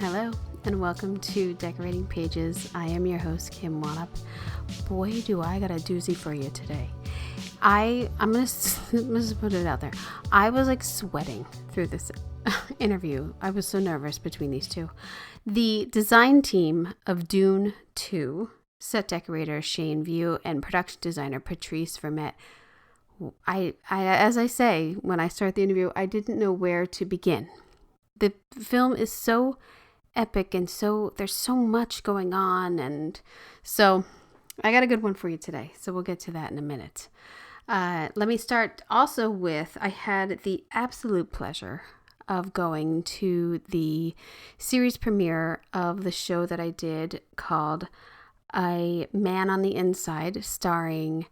Hello, and welcome to Decorating Pages. I am your host, Kim Wanup. Boy, do I got a doozy for you today. I'm gonna just put it out there. I was like sweating through this interview. I was so nervous between these two. The design team of Dune 2, set decorator Shane Vieau, and production designer Patrice Vermette. As I say, when I start the interview, I didn't know where to begin. The film is so epic and there's so much going on, and so I got a good one for you today. So we'll get to that in a minute. Let me start also with, I had the absolute pleasure of going to the series premiere of the show that I did called A Man on the Inside, starring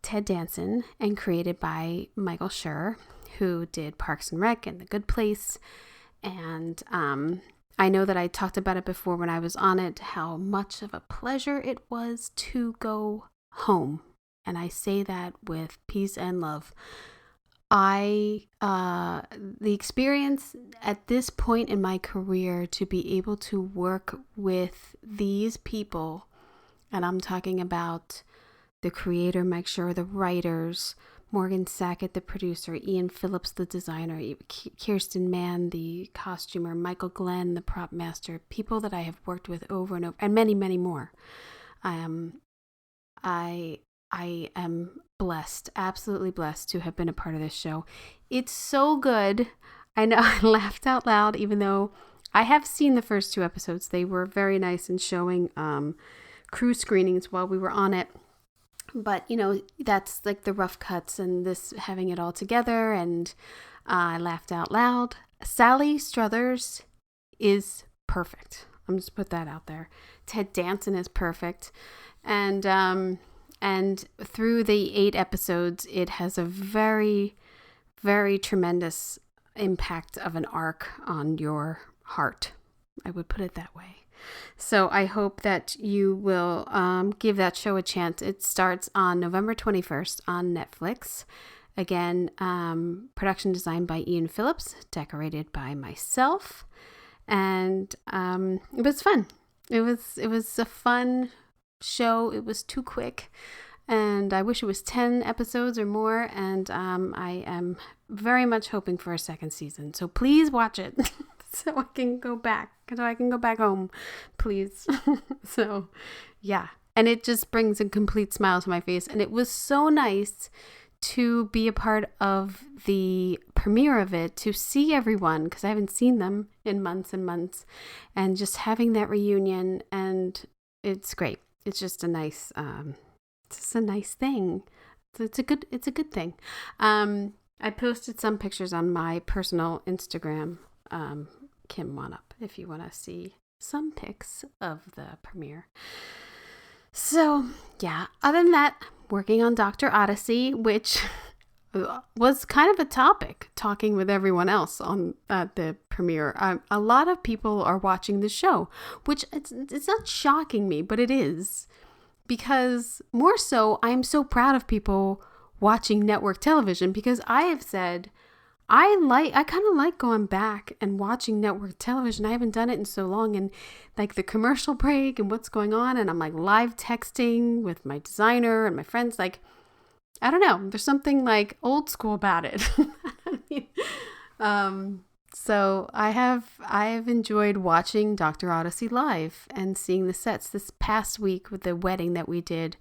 Ted Danson and created by Michael Schur, who did Parks and Rec and The Good Place. And I know that I talked about it before when I was on it, how much of a pleasure it was to go home. And I say that with peace and love. The experience at this point in my career to be able to work with these people, and I'm talking about the creator, Mike Schur, the writers, Morgan Sackett, the producer, Ian Phillips, the designer, Kirsten Mann, the costumer, Michael Glenn, the prop master, people that I have worked with over and over, and many, many more. I am blessed, absolutely blessed to have been a part of this show. It's so good. I know I laughed out loud, even though I have seen the first two episodes. They were very nice in showing crew screenings while we were on it. But, you know, that's like the rough cuts and this having it all together. And I laughed out loud. Sally Struthers is perfect. I'm just put that out there. Ted Danson is perfect. And through the 8 episodes, it has a very, very tremendous impact of an arc on your heart. I would put it that way. So I hope that you will give that show a chance. It starts on November 21st on Netflix. Again, production designed by Ian Phillips, decorated by myself, and it was fun. It was a fun show. It was too quick, and I wish it was 10 episodes or more. And I am very much hoping for a second season. So please watch it. So I can go back home, please. So, yeah. And it just brings a complete smile to my face. And it was so nice to be a part of the premiere of it, to see everyone, because I haven't seen them in months and months, and just having that reunion. And it's great. It's just a nice, thing. It's a good thing. I posted some pictures on my personal Instagram, Kim Wanup, if you want to see some pics of the premiere. So, yeah, other than that, working on Dr. Odyssey, which was kind of a topic, talking with everyone else on the premiere. A lot of people are watching the show, which it's not shocking me, but it is. Because more so, I am so proud of people watching network television, because I have said, I kind of like going back and watching network television. I haven't done it in so long, and like the commercial break and what's going on, and I'm like live texting with my designer and my friends. Like, I don't know, there's something like old school about it. So I have enjoyed watching Dr. Odyssey live and seeing the sets. This past week with the wedding that we did,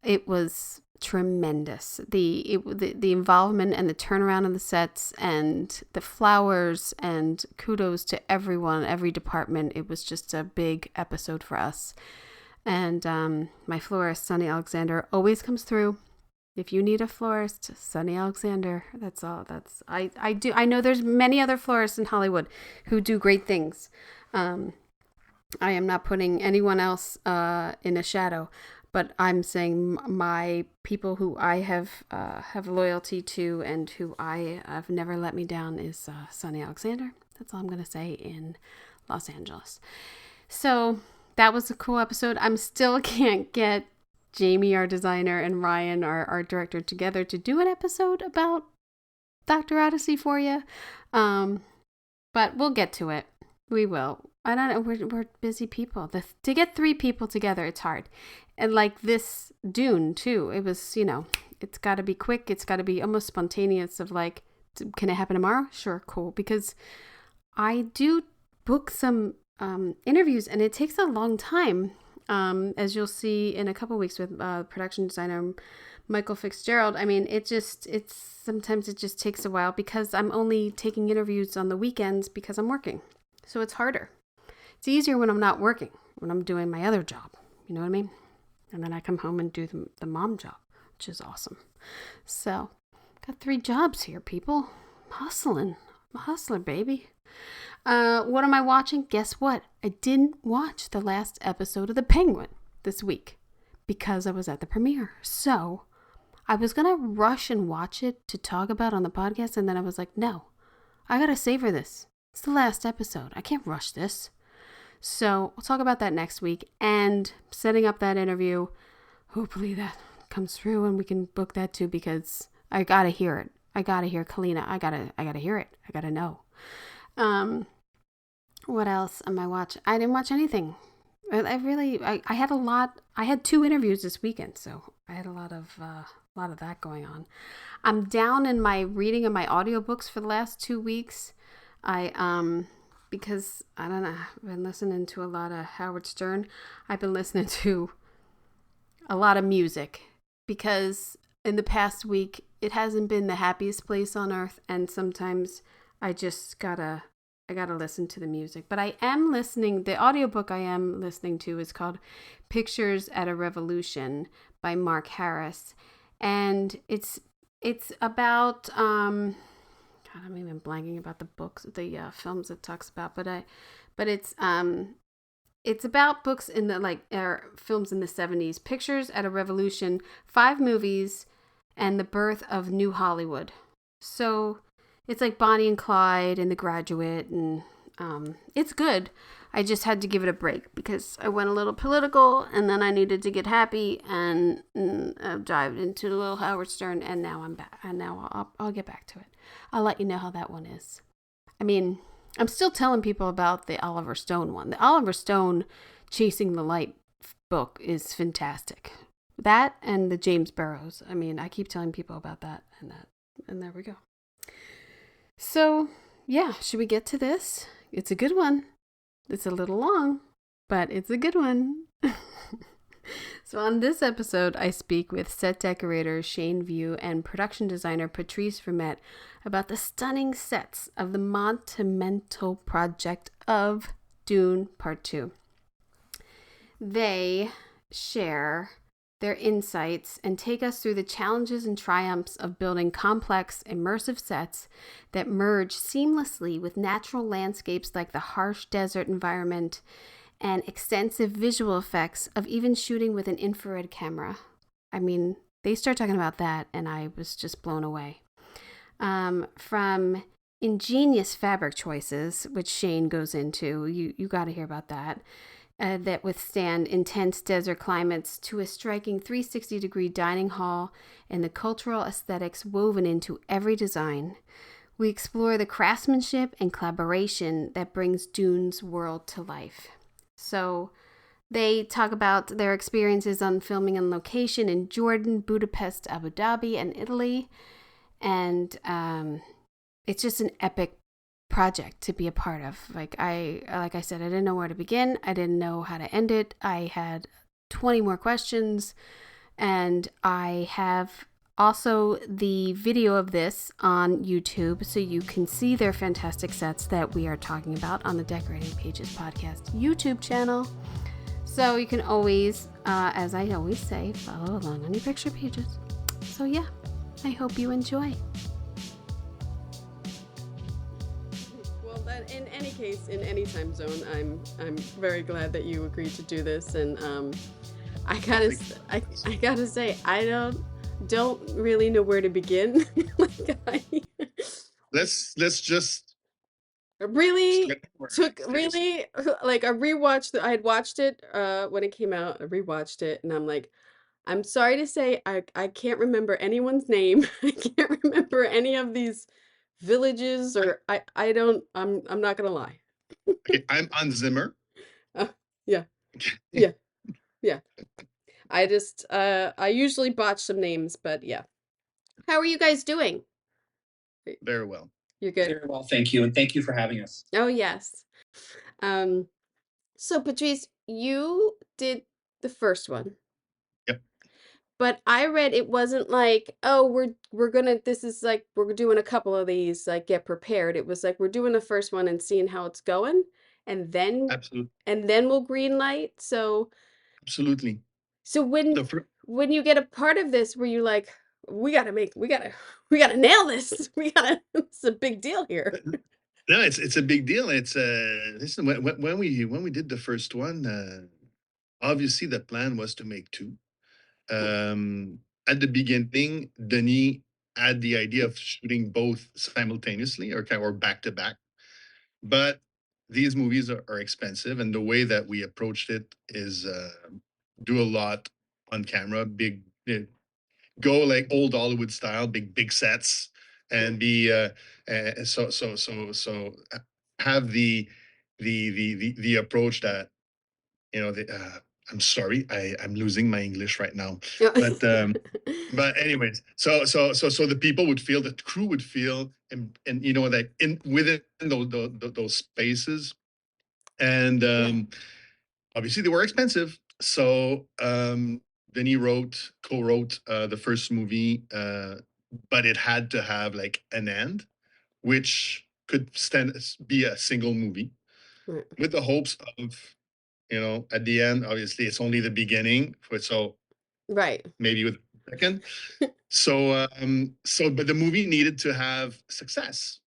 it was tremendous. The involvement and the turnaround of the sets and the flowers, and kudos to everyone, every department. It was just a big episode for us. And my florist, Sunny Alexander, always comes through. If you need a florist, Sunny Alexander. That's all. I know there's many other florists in Hollywood who do great things. I am not putting anyone else in a shadow. But I'm saying my people who I have loyalty to and who I have never let me down is Sunny Alexander. That's all I'm going to say in Los Angeles. So that was a cool episode. I'm still can't get Jamie, our designer, and Ryan, our director, together to do an episode about Dr. Odyssey for you. But we'll get to it. We will. I don't know. We're busy people. To get three people together, it's hard. And like this Dune too, it was, it's got to be quick. It's got to be almost spontaneous. Of like, can it happen tomorrow? Sure, cool. Because I do book some interviews, and it takes a long time. As you'll see in a couple weeks with production designer Michael Fitzgerald. I mean, sometimes it just takes a while because I'm only taking interviews on the weekends because I'm working. So it's harder. It's easier when I'm not working, when I'm doing my other job. You know what I mean? And then I come home and do the mom job, which is awesome. So, got 3 jobs here, people. I'm hustling. I'm a hustler, baby. What am I watching? Guess what? I didn't watch the last episode of The Penguin this week because I was at the premiere. So, I was going to rush and watch it to talk about on the podcast, and then I was like, no, I got to savor this. It's the last episode. I can't rush this. So we'll talk about that next week, and setting up that interview. Hopefully that comes through and we can book that too, because I got to hear it. I got to hear Kalina. I got to hear it. I got to know. What else am I watching? I didn't watch anything. I had a lot. I had 2 interviews this weekend, so I had a lot of that going on. I'm down in my reading of my audiobooks for the last 2 weeks. Because I don't know, I've been listening to a lot of Howard Stern. I've been listening to a lot of music because in the past week, it hasn't been the happiest place on earth. And sometimes I just gotta listen to the music. But I am listening, the audiobook I am listening to is called Pictures at a Revolution by Mark Harris. And it's about, God, I'm even blanking about the books, the films it talks about, but it's about books in the films in the 70s, Pictures at a Revolution, 5 movies, and the birth of New Hollywood. So it's like Bonnie and Clyde and The Graduate, and it's good. I just had to give it a break because I went a little political, and then I needed to get happy, and dived into a little Howard Stern, and now I'm back. And now I'll get back to it. I'll let you know how that one is. I mean, I'm still telling people about the Oliver Stone one. The Oliver Stone Chasing the Light book is fantastic. That and the James Burrows. I mean, I keep telling people about that, and there we go. So, yeah, should we get to this? It's a good one. It's a little long, but it's a good one. So on this episode, I speak with set decorator Shane View and production designer Patrice Vermette about the stunning sets of the monumental project of Dune Part 2. They share their insights and take us through the challenges and triumphs of building complex, immersive sets that merge seamlessly with natural landscapes like the harsh desert environment and extensive visual effects of even shooting with an infrared camera. I mean, they start talking about that, and I was just blown away. From ingenious fabric choices, which Shane goes into, you got to hear about that, that withstand intense desert climates, to a striking 360-degree dining hall and the cultural aesthetics woven into every design. We explore the craftsmanship and collaboration that brings Dune's world to life. So they talk about their experiences on filming on location in Jordan, Budapest, Abu Dhabi, and Italy. And it's just an epic project to be a part of. Like I said, I didn't know where to begin. I didn't know how to end it. I had 20 more questions. And I have also the video of this on YouTube, so you can see their fantastic sets that we are talking about on the Decorating Pages podcast YouTube channel. So you can always, as I always say, follow along on your picture pages. So yeah, I hope you enjoy. Well, in any case, in any time zone, I'm very glad that you agreed to do this, and I gotta say, I don't really know where to begin. Let's just really took really like a rewatch. I had watched it when it came out. I rewatched it, and I'm like, I'm sorry to say, I can't remember anyone's name. I can't remember any of these villages, or I'm not gonna lie. Okay, I'm on Zimmer. Yeah, yeah, yeah. I usually botch some names, but yeah. How are you guys doing? Very well. You're good. Very well, thank you, and thank you for having us. Oh, yes. Um, so Patrice, you did the first one, Yep. but I read it wasn't like, oh, we're gonna this is like we're doing a couple of these, like get prepared. It was like we're doing the first one and seeing how it's going, and then Absolutely. we'll green light. So Absolutely. so The fir- when you get a part of this, were you like, we gotta nail this. We gotta it's a big deal here. no, it's a big deal. It's listen, when we did the first one, obviously the plan was to make two. At the beginning, Denis had the idea of shooting both simultaneously or back to back. But these movies are expensive, and the way that we approached it is do a lot on camera, go like old Hollywood style, big sets, and be have the approach that I'm sorry, I'm losing my English right now, but anyways, so the people would feel, the crew would feel, and like in within those spaces, and Yeah. obviously they were expensive. So then he co-wrote the first movie, but it had to have like an end, which could be a single movie, Right. with the hopes of, at the end, obviously it's only the beginning. So Right. maybe with the second. But the movie needed to have success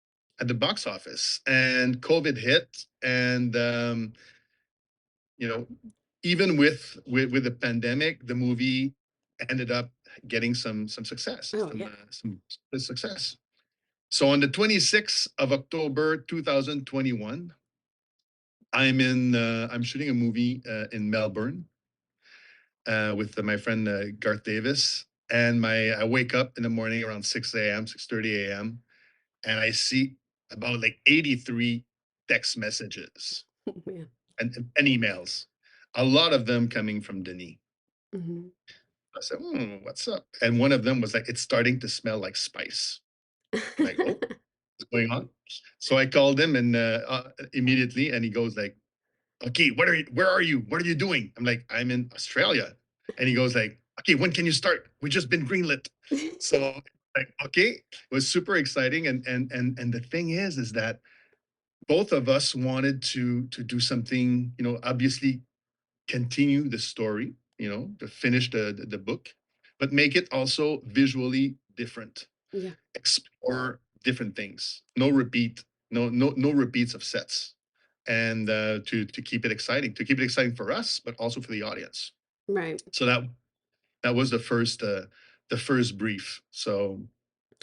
at the box office, and COVID hit, and you know, even with the pandemic, the movie ended up getting some success, Oh, yeah. some success. So on the 26th of October 2021, I'm shooting a movie in Melbourne with my friend Garth Davis, and I wake up in the morning around 6 a.m., 6:30 a.m., and I see about like 83 text messages Oh, man. and emails, a lot of them coming from Denis. Mhm. I said, what's up? And one of them was like, it's starting to smell like spice. I'm like, oh, what's going on? So I called him and immediately, and he goes like, okay, where are you? What are you doing? I'm like, I'm in Australia. And he goes like, okay, when can you start? We just been greenlit. So like, okay, it was super exciting. And the thing is that both of us wanted to do something, obviously continue the story, to finish the book, but make it also visually different, Yeah. explore different things, no repeats of sets, and to keep it exciting for us, but also for the audience. Right. So that was the first brief. So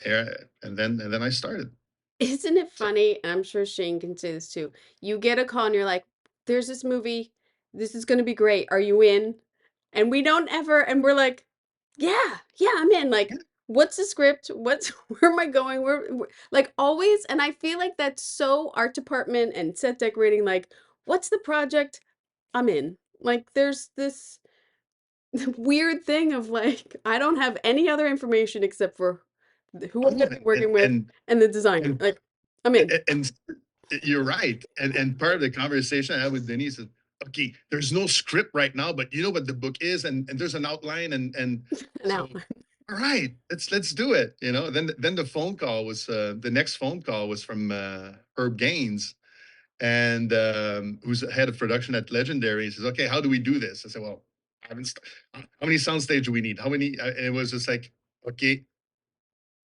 yeah, and then I started. Isn't it So funny? And I'm sure Shane can say this too. You get a call and you're like, there's this movie. This is going to be great. Are you in? And we don't ever, and we're like, yeah, yeah, I'm in. Like, what's the script? Where am I going? Like always. And I feel like that's so art department and set decorating. Like, what's the project? I'm in. Like, there's this weird thing of like, I don't have any other information except for who I'm oh, going to be working with and and the designer. and Like, I'm in. and you're right. And part of the conversation I had with Denise is, okay, there's no script right now, but you know what the book is, and there's an outline, and Now, so all right, let's do it. Then the next phone call was from Herb Gaines, and who's the head of production at Legendary. He says, okay, how do we do this? I said, well, how many soundstage do we need? How many? And it was just like, okay,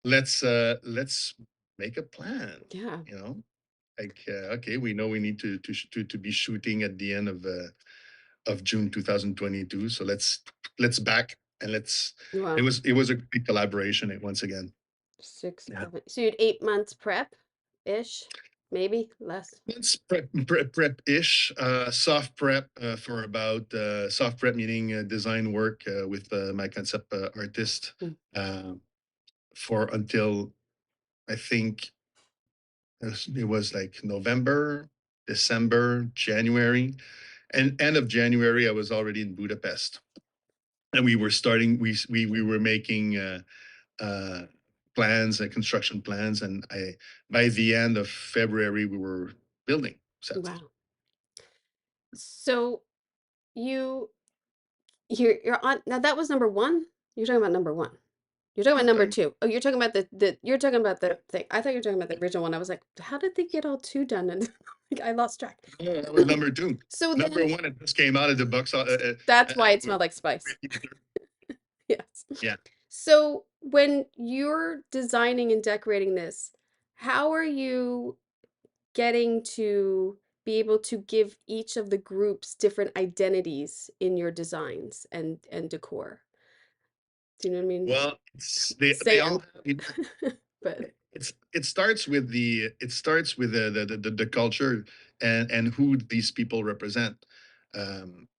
let's make a plan. yeah. You know, like okay, we know we need to be shooting at the end of June 2022. So let's back, and let's. It Wow. was it was a great collaboration once again. Six, Yeah. seven. So you had 8 months prep ish, maybe less. It's prep-ish, soft prep for about soft prep meaning design work with my concept artist Mm. uh, for until I think it was like November, December, January, and end of January, I was already in Budapest, and we were starting. We were making uh, plans, construction plans, and I by the end of February we were building sets. Wow. So you you're on now. That was number one. You're talking about number one. You're talking about number two. Oh, you're talking about the you're talking about the thing. I thought you were talking about the original one. I was like, how did they get all two done? And like, I lost track. Yeah, that was number two. So Number then one, it just came out of the box. that's why it smelled like spice. Yes. Yeah. So when you're designing and decorating this, how are you getting to be able to give each of the groups different identities in your designs and decor? Do you know what I mean? Well, they Say all it. But it starts with the culture and who these people represent.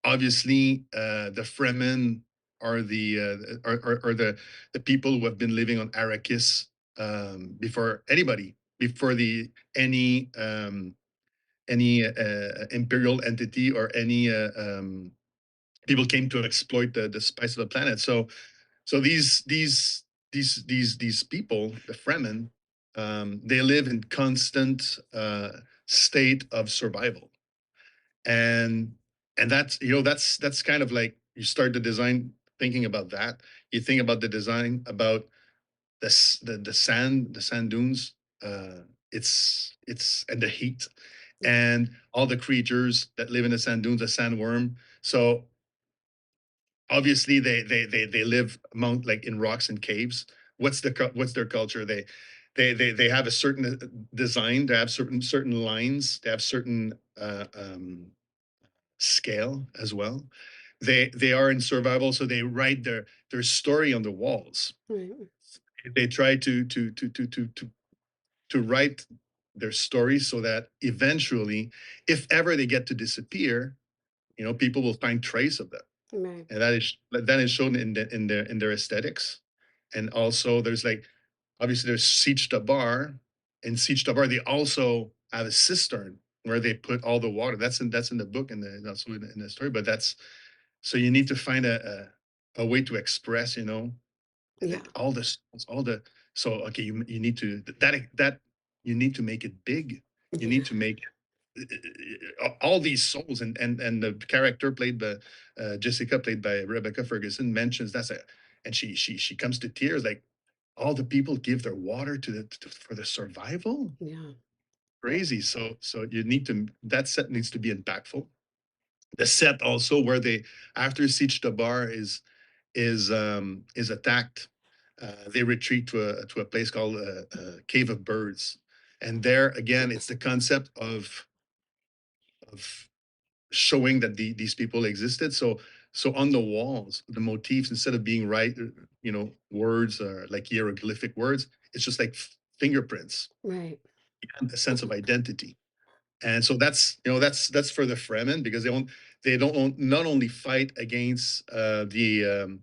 Obviously, the Fremen are are the people who have been living on Arrakis before anybody, before the any imperial entity or any people came to exploit the spice of the planet. So these people, the Fremen, they live in constant state of survival, and that's that's kind of like you start the design thinking about that. You think about the design about the sand dunes. It's and the heat and all the creatures that live in the sand dunes, the sandworm. So obviously they live among like in rocks and caves. What's their culture? They have a certain design. They have certain lines. They have certain scale as well. They are in survival, so they write their story on the walls. right. They try to write their story so that eventually, if ever they get to disappear, people will find trace of them, Right. and that is shown in their aesthetics. And also there's like obviously there's Siege Tabar. In Siege Tabar they also have a cistern where they put all the water. That's in the book and also in the story. But that's so you need to find a way to express, Yeah. all this, all the. So okay, you need to that you need to make it big. You need to make all these souls, and the character played by Jessica, played by Rebecca Ferguson, mentions that's a, and she comes to tears, like all the people give their water for the survival. Yeah. Crazy. So you need to, that set needs to be impactful. The set also where they, after Siege Tabar is attacked, they retreat to a place called Cave of Birds, and there again it's the concept of showing that these people existed. So on the walls, the motifs, instead of being words or like hieroglyphic words, it's just like fingerprints Right. and a sense of identity. And so that's for the Fremen, because they don't not only fight against the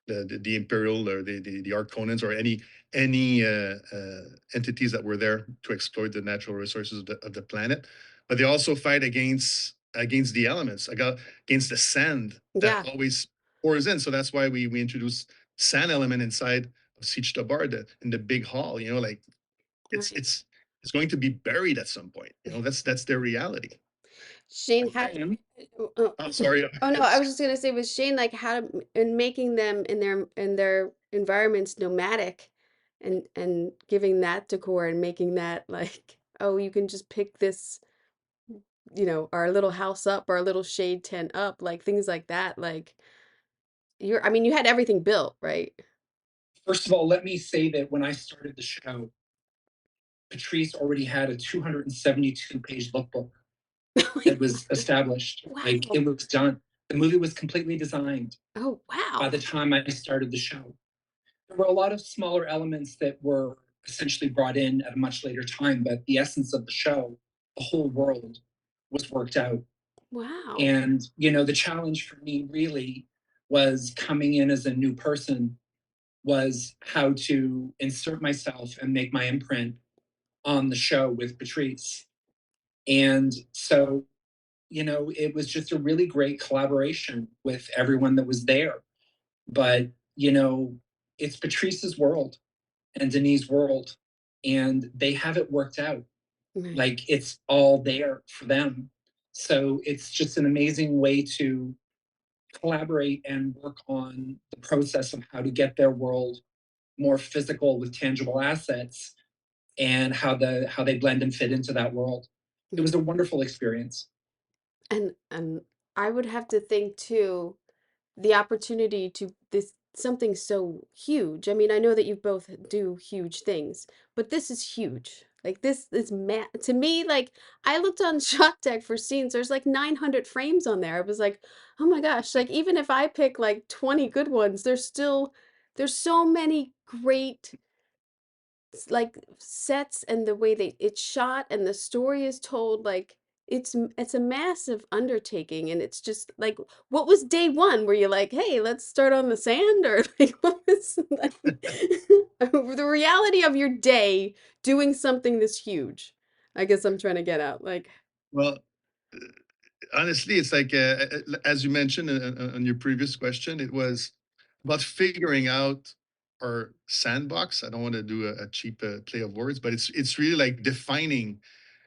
Imperial or the Arconans or any entities that were there to exploit the natural resources of the planet, but they also fight against the elements, against the sand that Yeah. always pours in. So that's why we introduced sand element inside of Siege Tabar in the big hall. Like it's Right. it's it's going to be buried at some point. That's their reality. Shane, how And oh, I'm sorry. oh no, I was just gonna say with Shane, like how to in making them in their environments nomadic and giving that decor and making that like, oh, you can just pick this, our little house up, our little shade tent up, like things like that. Like I mean, you had everything built, right? First of all, let me say that when I started the show, Patrice already had a 272-page lookbook that was established. Like Wow. it was done. The movie was completely designed Oh, by wow. the time I started the show. There were a lot of smaller elements that were essentially brought in at a much later time, but the essence of the show, the whole world, was worked out. Wow. And, the challenge for me really was coming in as a new person, was how to insert myself and make my imprint on the show with Patrice. And so, it was just a really great collaboration with everyone that was there. But, it's Patrice's world and Denis's world, and they have it worked out. Right. Like, it's all there for them. So it's just an amazing way to collaborate and work on the process of how to get their world more physical with tangible assets, and how they blend and fit into that world. It was a wonderful experience. And I would have to think too, the opportunity to this something so huge. I mean, I know that you both do huge things, but this is huge. Like this is to me, like I looked on Shot Deck for scenes, there's like 900 frames on there. I was like, oh my gosh, like even if I pick like 20 good ones, there's so many great like sets and the way it's shot and the story is told. Like it's a massive undertaking, and it's just like, what was day one? Were you like, hey, let's start on the sand, or like what was like, the reality of your day doing something this huge? I guess I'm trying to get out like. Well, honestly, it's like as you mentioned on your previous question, it was about figuring out our sandbox. I don't want to do a cheap play of words, but it's really like defining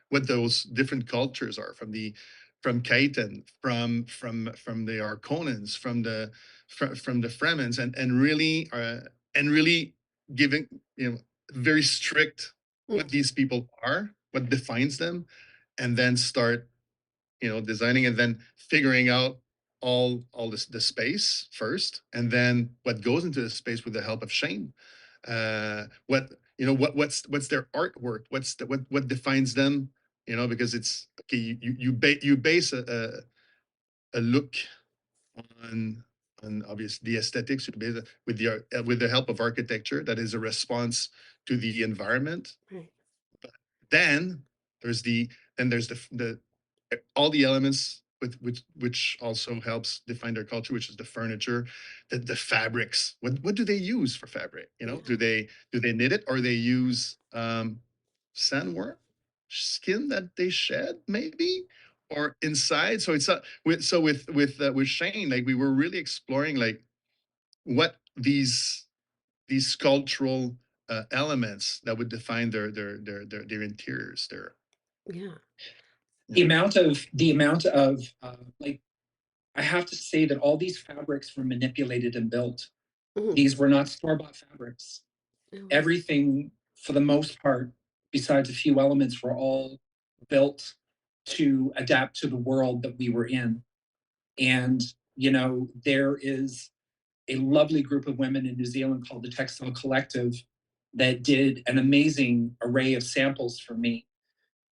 what those different cultures are, from Caton, from the Arconans, from the Fremens, and really giving, very strict what these people are, what defines them, and then start, designing, and then figuring out all this the space first, and then what goes into the space with the help of Shane. What what's their artwork? What defines them? Because it's okay. You base a look on obviously the aesthetics. You base it with the help of architecture that is a response to the environment. Right. Then there's the all the elements with which also helps define their culture, which is the furniture, the fabrics. What do they use for fabric? Yeah. Do they knit it, or they use sandworm skin that they shed, maybe, or inside? So it's with Shane, like we were really exploring like what these cultural elements that would define their interiors, their Yeah. The amount of like, I have to say that all these fabrics were manipulated and built. Mhm. These were not store-bought fabrics. Oh, wow. Everything, for the most part, besides a few elements, were all built to adapt to the world that we were in. And, there is a lovely group of women in New Zealand called the Textile Collective that did an amazing array of samples for me.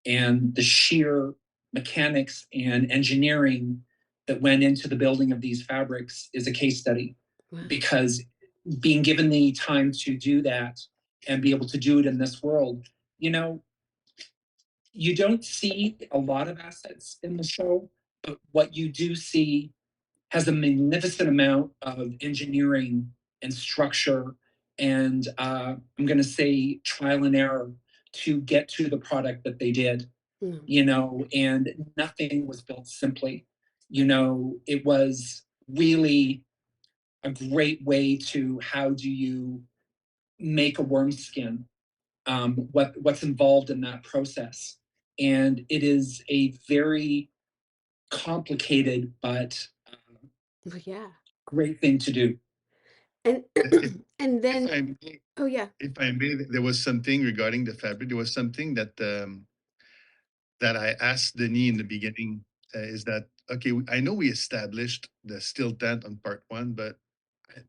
And the sheer mechanics and engineering that went into the building of these fabrics is a case study. Wow. Because being given the time to do that and be able to do it in this world, you don't see a lot of assets in the show, but what you do see has a magnificent amount of engineering and structure, and I'm going to say trial and error to get to the product that they did. And nothing was built simply. It was really a great way to, how do you make a worm skin, what's involved in that process. And it is a very complicated but Yeah. great thing to do. And if, and if then I may, oh yeah. if I may, there was something regarding the fabric. There was something that I asked Denis in the beginning. Is that okay? I know we established the steel tent on part one, but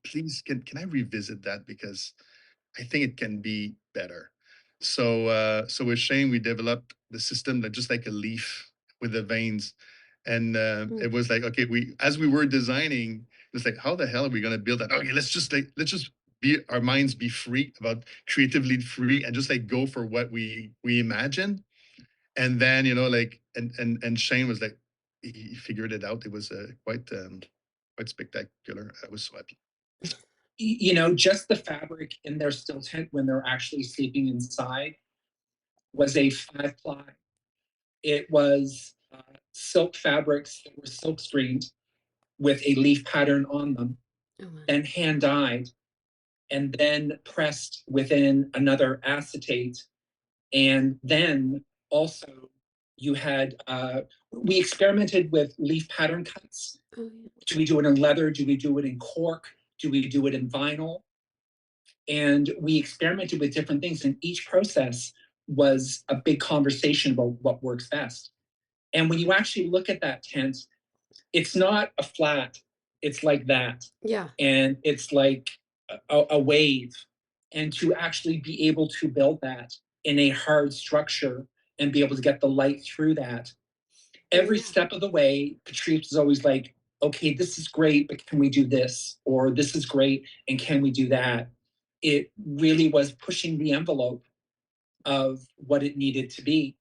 please, can I revisit that, because I think it can be better. So with Shane, we developed the system that just like a leaf with the veins, and it was like, okay, as we were designing, it's like, how the hell are we gonna build that? Okay, let's just be our minds be free, about creatively free, and just like go for what we imagine. And then like, and Shane was like, he figured it out. It was quite spectacular. I was so happy. Just the fabric in their still tent when they're actually sleeping inside, was a 5-ply. It was silk fabrics that were silk screened with a leaf pattern on them, then hand dyed, and then pressed within another acetate. And then also you had, we experimented with leaf pattern cuts. Do we do it in leather? Do we do it in cork? Do we do it in vinyl? And we experimented with different things, and each process was a big conversation about what works best. And when you actually look at that tent, it's not a flat, it's like that. Yeah. And it's like a wave. And to actually be able to build that in a hard structure and be able to get the light through that, every step of the way, Patrice is always like, okay, this is great, but can we do this? Or this is great, and can we do that? It really was pushing the envelope of what it needed to be.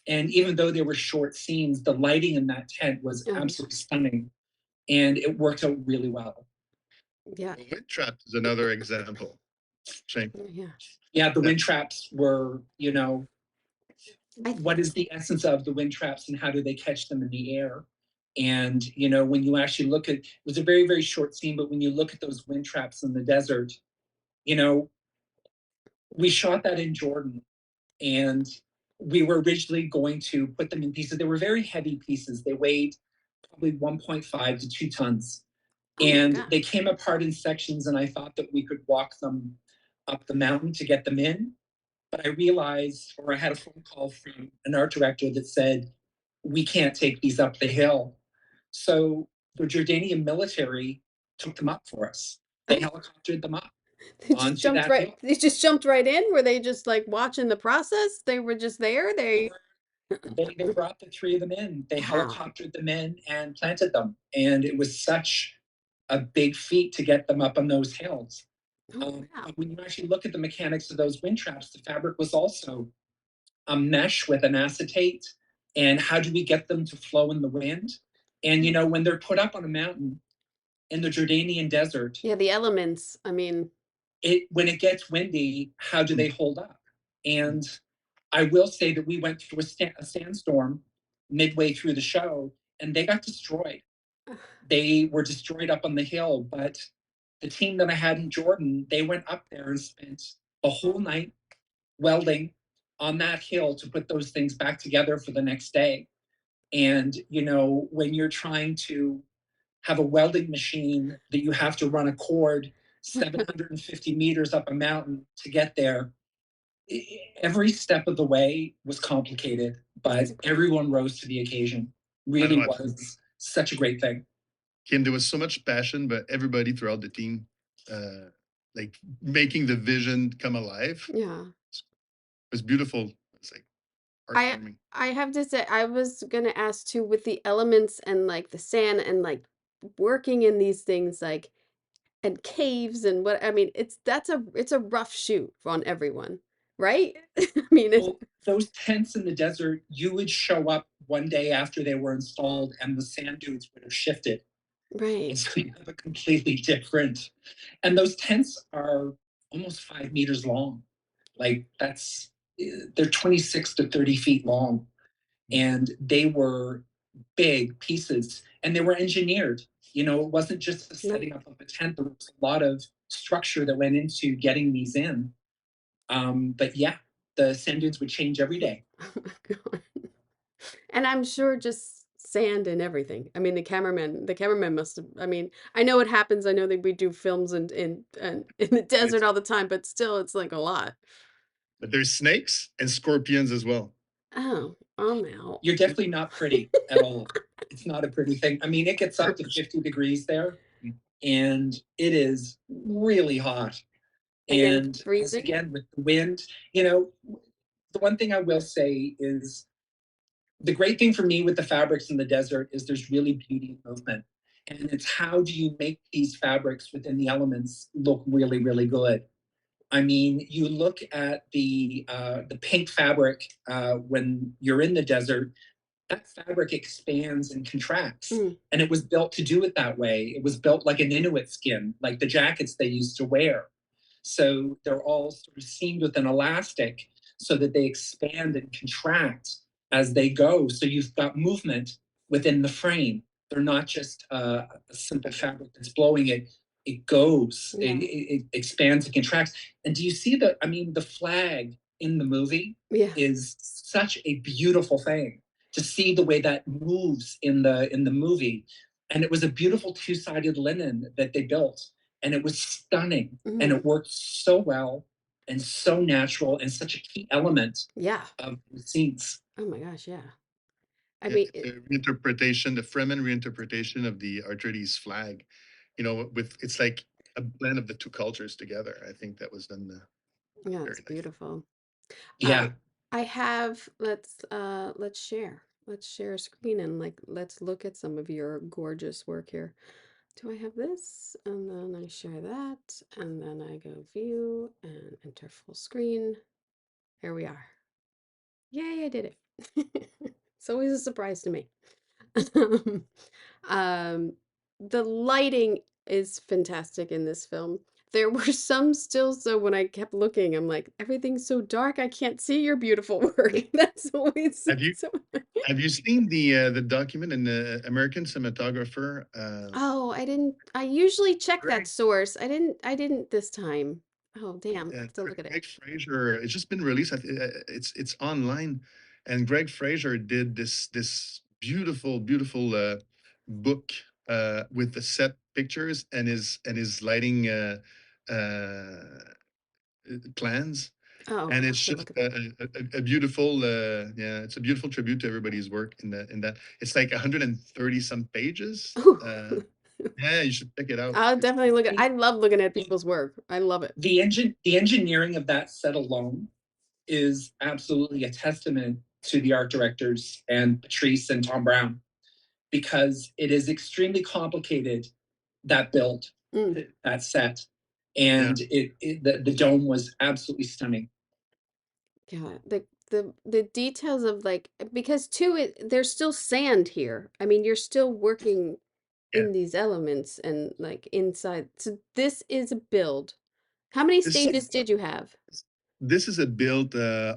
And even though there were short scenes, the lighting in that tent was absolutely stunning. And it worked out really well. Yeah. The wind traps is another example. Shane. Yeah, the wind traps were, you know, what is the essence of the wind traps and how do they catch them in the air? And, you know, when you actually look at, it was a very, very short scene, but when you look at those wind traps in the desert, you know, we shot that in Jordan, and we were originally going to put them in pieces. They were very heavy pieces. They weighed probably 1.5 to 2 tons. And they came apart in sections, and I thought that we could walk them up the mountain to get them in. But I realized, or I had a phone call from an art director that said, we can't take these up the hill. So the Jordanian military took them up for us. They helicoptered them up. They just jumped right in. Were they just like watching the process? They were just there. They brought the 3 of them in. They helicoptered them in and planted them, and it was such a big feat to get them up on those hills. When you actually look at the mechanics of those wind traps, the fabric was also a mesh with an acetate. And how do we get them to flow in the wind? And you know, when they're put up on a mountain in the Jordanian desert, the elements. I mean, when it gets windy, how do they hold up? And I will say that we went through a sandstorm midway through the show, and they got destroyed. They were destroyed up on the hill, but the team that I had in Jordan, they went up there and spent the whole night welding on that hill to put those things back together for the next day. And, you know, when you're trying to have a welding machine that you have to run a cord 750 meters up a mountain to get there, every step of the way was complicated, but everyone rose to the occasion. Really was such a great thing. Kim, there was so much passion, but everybody throughout the team, like making the vision come alive. Yeah. It was beautiful. It's like heartwarming. I have to say, I was gonna ask too, with the elements and like the sand and like working in these things, like, and caves and what, I mean, it's a rough shoot on everyone, right? I mean, those tents in the desert, you would show up one day after they were installed and the sand dunes would have shifted. Right. And so you have a completely different, and those tents are almost 5 meters long. Like they're 26 to 30 feet long. And they were big pieces, and they were engineered. You know, it wasn't just the setting up of a tent. There was a lot of structure that went into getting these in. But yeah, the sand dunes would change every day. Oh my God. And I'm sure just sand and everything. I mean, the cameraman must have, I mean, I know it happens. I know that we do films in the desert all the time, but still it's like a lot. But there's snakes and scorpions as well. Oh no. You're definitely not pretty at all. It's not a pretty thing. I mean, it gets up to 50 degrees there, and it is really hot. And again, with the wind, you know, the one thing I will say is the great thing for me with the fabrics in the desert is there's really beauty and movement. And it's how do you make these fabrics within the elements look really, really good? I mean, you look at the pink fabric when you're in the desert, that fabric expands and contracts. And it was built to do it that way. It was built like an Inuit skin, like the jackets they used to wear. So they're all sort of seamed with an elastic. so that they expand and contract as they go. So you've got movement within the frame. They're not just a simple fabric that's blowing it. It goes, Yeah. it expands and contracts. And do you see the flag in the movie Yeah. is such a beautiful thing to see the way that moves in the movie. And it was a beautiful two-sided linen that they built. And it was stunning. Mhm. And it worked so well and so natural and such a key element Yeah. of the scenes. Oh my gosh, yeah. I Yeah, mean, the reinterpretation, the Fremen reinterpretation of the Arthuri's flag, with it's like a blend of the two cultures together. I think that was done yeah, very it's nice. beautiful. Yeah. I have let's share. Let's share a screen and let's look at some of your gorgeous work here. Do I have this? And then I share that, and then I go view and enter full screen. Here we are. Yay, I did it. It's always a surprise to me. um, the lighting is fantastic in this film. There were some stills, so when I kept looking, I'm like, everything's so dark, I can't see your beautiful work. That's always Have you so. have you seen the document in the American cinematographer? Oh, I didn't. I usually check that Greg, source. I didn't this time. Oh, damn. I have to look at it. Greg Fraser. It's just been released. It's online, and Greg Fraser did this beautiful book with the set pictures and his lighting plans. Oh, And I it's have to just look at that. a beautiful it's a beautiful tribute to everybody's work in that. It's like 130 some pages. Ooh. Yeah, you should check it out. I'll It's definitely look at. I love looking at people's work. I love it. The engineering of that set alone is absolutely a testament to the art directors and Patrice and Tom Brown, because it is extremely complicated, that build, Mm. that set. yeah. And the dome was absolutely stunning. Yeah, the details of because there's still sand here. I mean, you're still working Yeah. in these elements and inside. So this is a build. How many This stages did you have? this is a build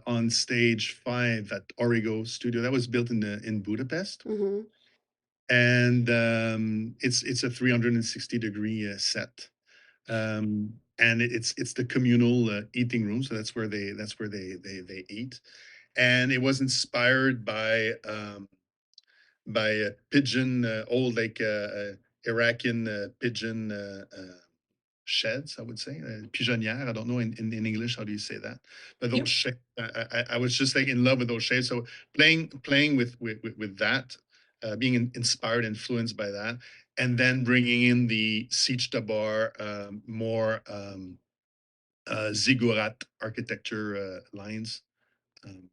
on stage 5 at Origo Studio. That was built in Budapest. Mm-hmm. And it's a 360-degree set. And it's the communal eating room, so that's where they eat. And it was inspired by a pigeon, old Iraqi pigeon sheds, I would say, pigeonnière. I don't know in English how do you say that, but those Yep. shapes. I was just like in love with those shapes. So playing with that, being inspired, influenced by that, and then bringing in the siege bar, more ziggurat architecture lines. Um,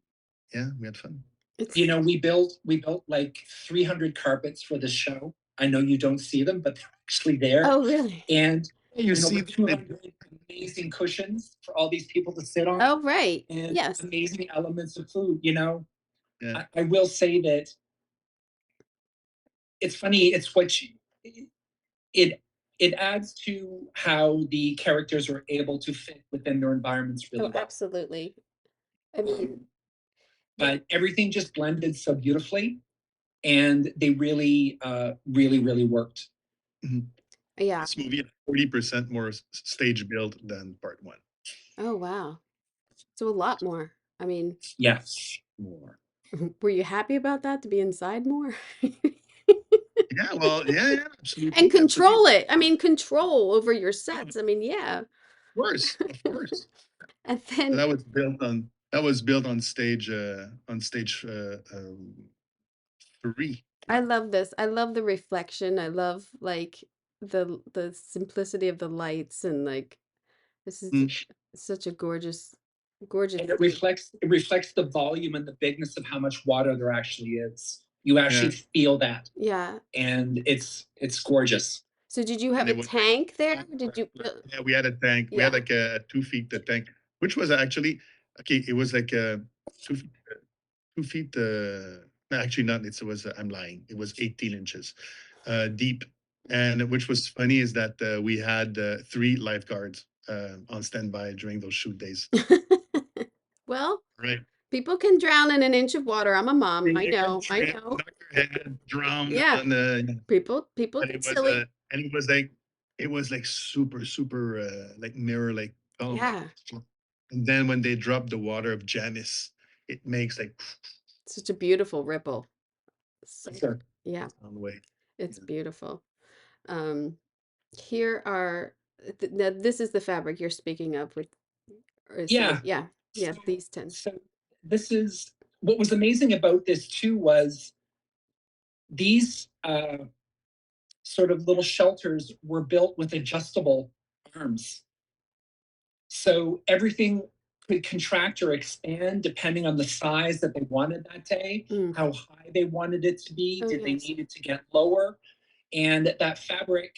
yeah, we had fun. It's We built like 300 carpets for the show. I know you don't see them, but they're actually there. oh really? And You see, over 200 amazing cushions for all these people to sit on. Oh right. And Yes. amazing elements of food. yeah, I will say that it's funny. It's it adds to how the characters are able to fit within their environments really Oh, well. absolutely. I mean, But everything just blended so beautifully, and they really, really worked. yeah. this movie had 40% more stage build than part 1. Oh wow. So a lot more. I mean, Yes. More. were you happy about that to be inside more? Yeah, well, yeah, absolutely. And control absolutely. it. I mean, control over your sets. I mean, yeah. Of course. And So then that was built on stage 3. I love this. I love the reflection. I love the simplicity of the lights and this is Mm, such a gorgeous And thing. it reflects the volume and the bigness of how much water there actually is. You actually yeah. feel that, Yeah. and it's gorgeous. So did you have And a it was tank there? Did you yeah, we had a tank. We Yeah. had like a 2 feet tank, which was actually okay. It was like 2 feet, 2 feet. No, actually, not. It was. I'm lying. It was 18 inches deep, and which was funny is that we had 3 lifeguards on standby during those shoot days. Well, right. People can drown in an inch of water. I'm a mom. I You can know. I trip, know. knock your head, drown Yeah. on the. People But get silly. it was like super, super, like mirror, like, oh my Yeah. God. And then when they drop the water of Janice, it makes like Such a beautiful ripple. So, Sure. yeah, on the way. it's Yeah. beautiful. Um, here are now this is the fabric you're speaking of with or is Yeah. yeah, yeah, So, these 10. so this is what was amazing about this too was these sort of little shelters were built with adjustable arms. So everything could contract or expand depending on the size that they wanted that day, Mm. how high they wanted it to be, Oh did they yes. need it to get lower? And that fabric,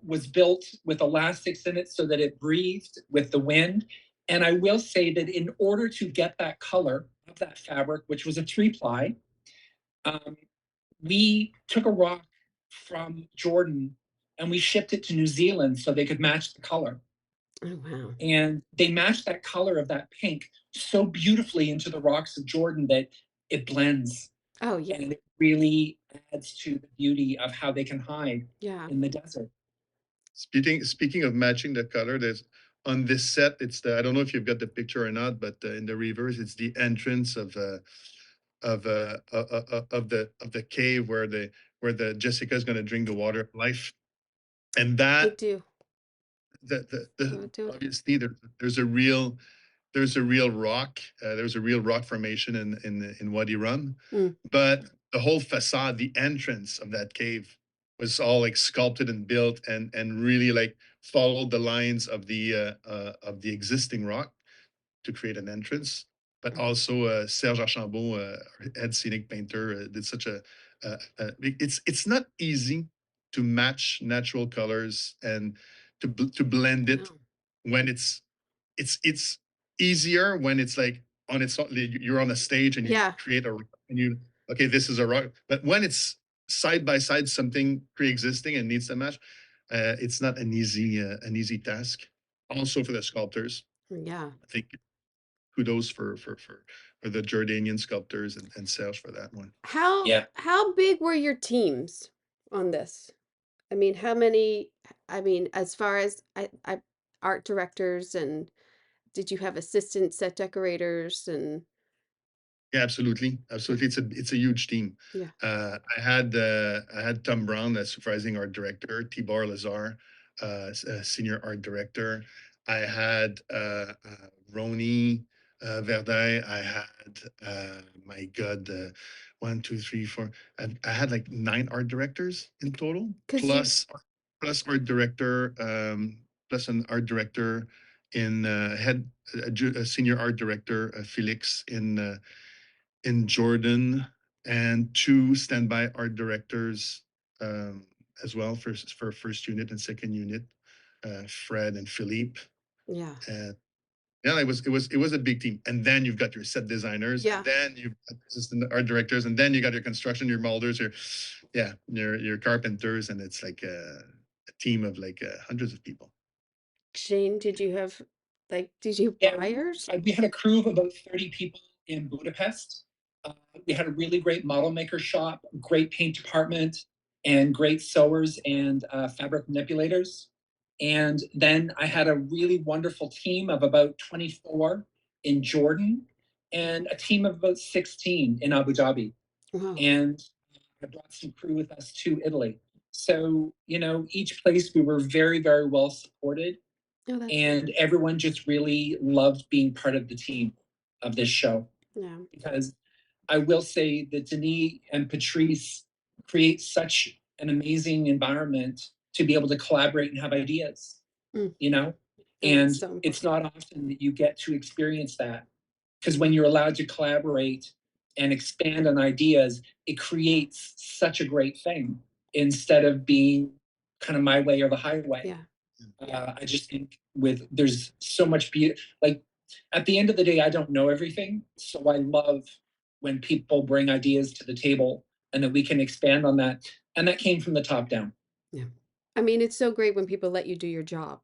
was built with elastics in it so that it breathed with the wind. And I will say that in order to get that color of that fabric, which was a 3-ply, um, we took a rock from Jordan and we shipped it to New Zealand so they could match the color. Oh wow. And they matched that color of that pink so beautifully into the rocks of Jordan that it blends Oh yeah. and it really adds to the beauty of how they can hide Yeah. in the desert. Speaking of matching the color, there's on this set, it's the I don't know if you've got the picture or not, but in the reverse, it's the entrance of the cave where the Jessica is going to drink the water of life, and I that do. the Do it. obviously there's a real rock there's a real rock formation in Wadi Rum, Mm. but the whole facade, the entrance of that cave was all like sculpted and built and really like followed the lines of the existing rock to create an entrance. But also Serge Archambault, our head scenic painter, did such it's not easy to match natural colors and to blend it No. when it's easier when it's like on its own. You're on a stage and you Yeah. create and you okay, this is a rock. But when it's side by side something pre-existing and needs to match, it's not an easy task. Also for the sculptors, Yeah. I think kudos for the Jordanian sculptors and Serge for that one. Yeah. How big were your teams on this? I mean, how many I mean, as far as I art directors and did you have assistant set decorators and Yeah, absolutely, yeah, absolutely. It's a huge team. yeah. I had Tom Brown, the supervising art director, Tibor Lazar, senior art director. I had Roni Verday. I had my God, 1, 2, 3, 4. I had like 9 art directors in total, Because you plus art director, plus an art director in head a senior art director, Felix in Jordan, and 2 standby art directors as well for first unit and second unit, Fred and Philippe. yeah. And yeah, it was a big team. And then you've got your set designers, Yeah. and then you've got assistant art directors, and then you got your construction, your molders, your carpenters, and it's like a team of like hundreds of people. Jane, did you have did you Yeah, buyers? we had a crew of about 30 people in Budapest. We had a really great model maker shop, great paint department, and great sewers and fabric manipulators. And then I had a really wonderful team of about 24 in Jordan and a team of about 16 in Abu Dhabi. Wow. And I brought some crew with us to Italy. So, each place we were very, very well supported Oh, that's and everyone just really loved being part of the team of this show yeah. because I will say that Denis and Patrice create such an amazing environment to be able to collaborate and have ideas, Mm. you know? Oh, And that's so it's important. not often that you get to experience that because when you're allowed to collaborate and expand on ideas, it creates such a great thing instead of being kind of my way or the highway. Yeah. I just think there's so much beauty. Like at the end of the day, I don't know everything, so I love when people bring ideas to the table and that we can expand on that. And that came from the top down. Yeah. I mean, it's so great when people let you do your job.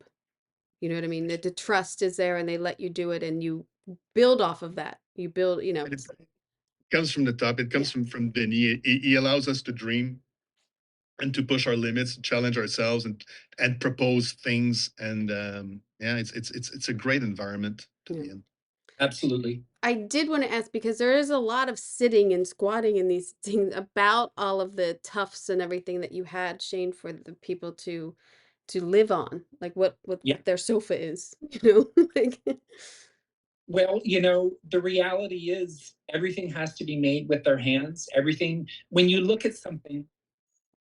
You know what I mean? The trust is there and they let you do it and build off of that. You build, you know. It comes from the top. It comes from Denis. He allows us to dream and to push our limits, challenge ourselves, and propose things. And yeah, it's a great environment to be in. Absolutely. I did want to ask because there is a lot of sitting and squatting in these things about all of the tufts and everything that you had, Shane, for the people to live on, like what Yeah. their sofa is, you know, like. Well, the reality is everything has to be made with their hands. Everything, when you look at something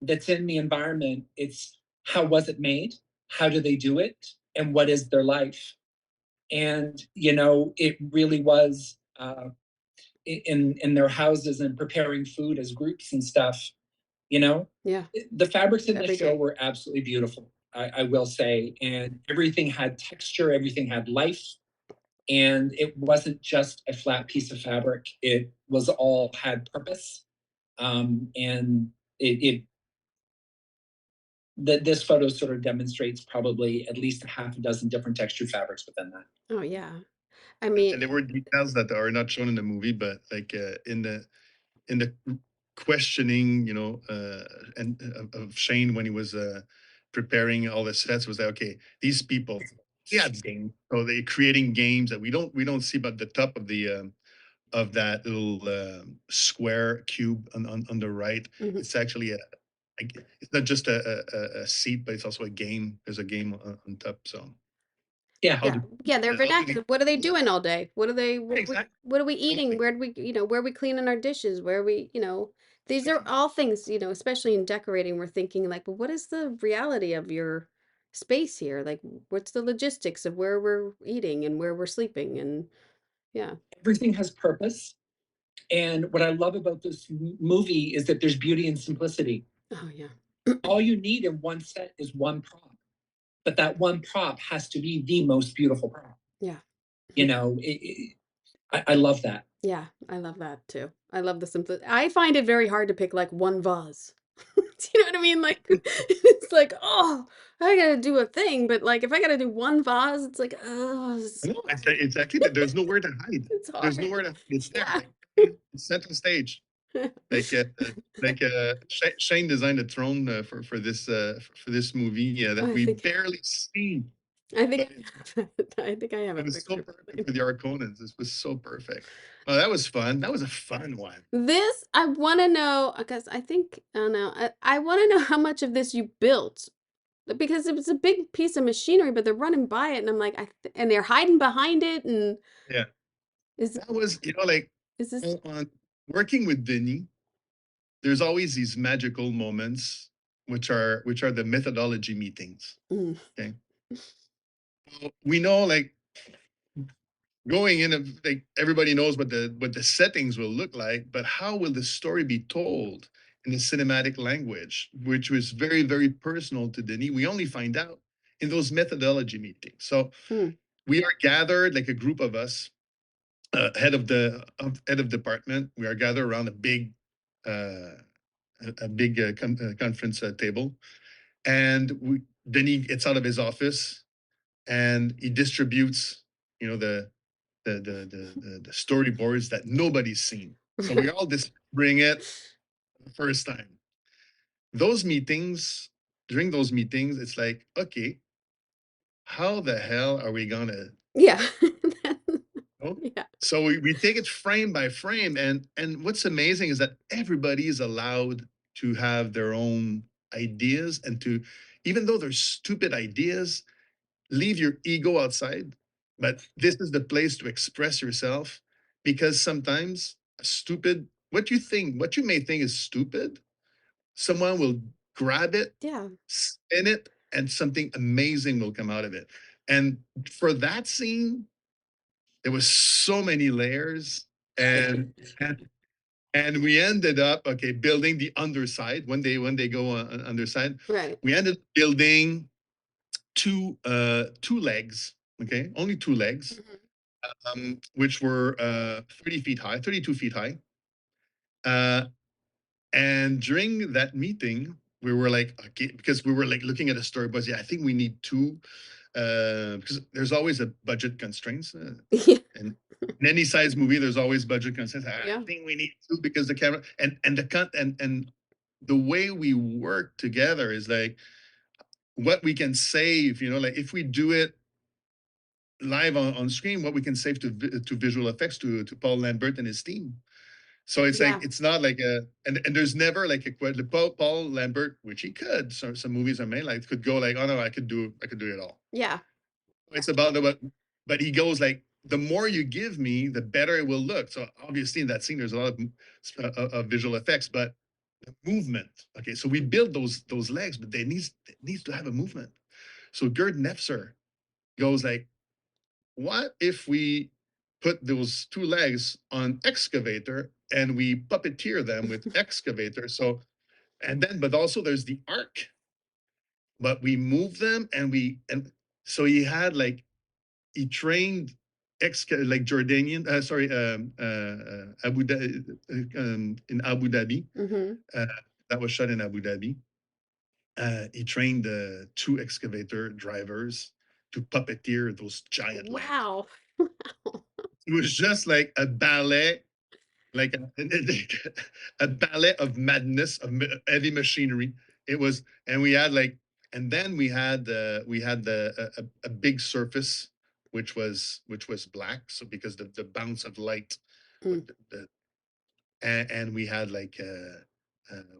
that's in the environment, it's how was it made? How do they do it? And what is their life? And, it really was in their houses and preparing food as groups and stuff, Yeah. The fabrics in the Every show day. were absolutely beautiful, I will say. And everything had texture, everything had life. And it wasn't just a flat piece of fabric. It was all had purpose. And this photo sort of demonstrates probably at least a half a dozen different textured fabrics within that. Oh yeah. I And mean, there were details that are not shown in the movie, but like in the questioning, and of Shane when he was preparing all the sets, was like, okay, these people, yeah, games, so they're creating games that we don't see, but the top of that little square cube on the right, mhm. it's actually it's not just a seat, but it's also a game. There's a game on top. So Yeah. Yeah, they're vernacular. What are they doing all day? What are they Exactly. what are we eating? Where do we, where are we cleaning our dishes? Where are we, these are all things, especially in decorating, we're thinking like, well, what is the reality of your space here? Like, what's the logistics of where we're eating and where we're sleeping? And yeah. Everything has purpose. And what I love about this movie is that there's beauty and simplicity. Oh yeah. All you need in one set is one prop, but that one prop has to be the most beautiful prop. Yeah. I love that. Yeah, I love that too. I love the simplicity. I find it very hard to pick like one vase. Do you know what I mean? Like, it's like, oh, I gotta do a thing, but like, if I gotta do one vase, it's like, oh, No, exactly. There's nowhere to hide. it's hard. There's nowhere to hide. It's there. Yeah. It's center stage. Like Shane designed a throne for this movie that I we think, barely see. I think, I think I have a It was so picture. perfect for the Arconans. This was so perfect. Oh, that was fun. That was a fun one. This, I want to know, because I think, I don't know, I want to know how much of this you built. Because it was a big piece of machinery, but they're running by it, and I'm like, and they're hiding behind it, and Yeah, is that was like is this? on working with Denis. There's always these magical moments, which are the methodology meetings. Mm. Okay, we know like going in, like everybody knows what the settings will look like, but how will the story be told in the cinematic language, which was very, very personal to Denis? We only find out in those methodology meetings. So we are gathered like a group of us, head of department. We are gathered around a big conference table, and Denis gets out of his office and he distributes, the storyboards that nobody's seen. So we all just bring it the first time. During those meetings, it's like, okay, how the hell are we gonna Yeah. Yeah. So we take it frame by frame, and what's amazing is that everybody is allowed to have their own ideas, and to, even though they're stupid ideas, leave your ego outside. But this is the place to express yourself, because sometimes what you may think is stupid, someone will grab it, Yeah. spin it, and something amazing will come out of it. And for that scene, there was so many layers, and we ended up, okay, building the underside. When they go on underside, Right. we ended up building two legs, okay, only two legs, which were 30 feet high, 32 feet high. And during that meeting, we were like, okay, because we were like looking at the storyboards. Yeah, I think we need two, because there's always a budget constraints, Yeah. and In any size movie, there's always budget constraints. Yeah. I think we need to because the camera and the way we work together is like what we can save. Like if we do it live on screen, what we can save to visual effects to Paul Lambert and his team. So it's like Yeah. it's not like and there's never like the Paul Lambert, which he could. So some movies are made like could go like, oh no, I could do it all. Yeah. It's about but he goes like, the more you give me, the better it will look. So obviously in that scene, there's a lot of visual effects, but the movement. Okay, so we build those legs, but they needs to have a movement. So Gerd Nefzer goes like, what if we put those two legs on excavator and we puppeteer them with excavator? So but also there's the arc, but we move them and so he trained like Jordanian, in Abu Dhabi. Mm-hmm. That was shot in Abu Dhabi. He trained two excavator drivers to puppeteer those giant legs. Wow. It was just like a ballet, like a ballet of madness of heavy machinery. It was, and we had and then we had a big surface which was black, so because the bounce of light, Mm. and we had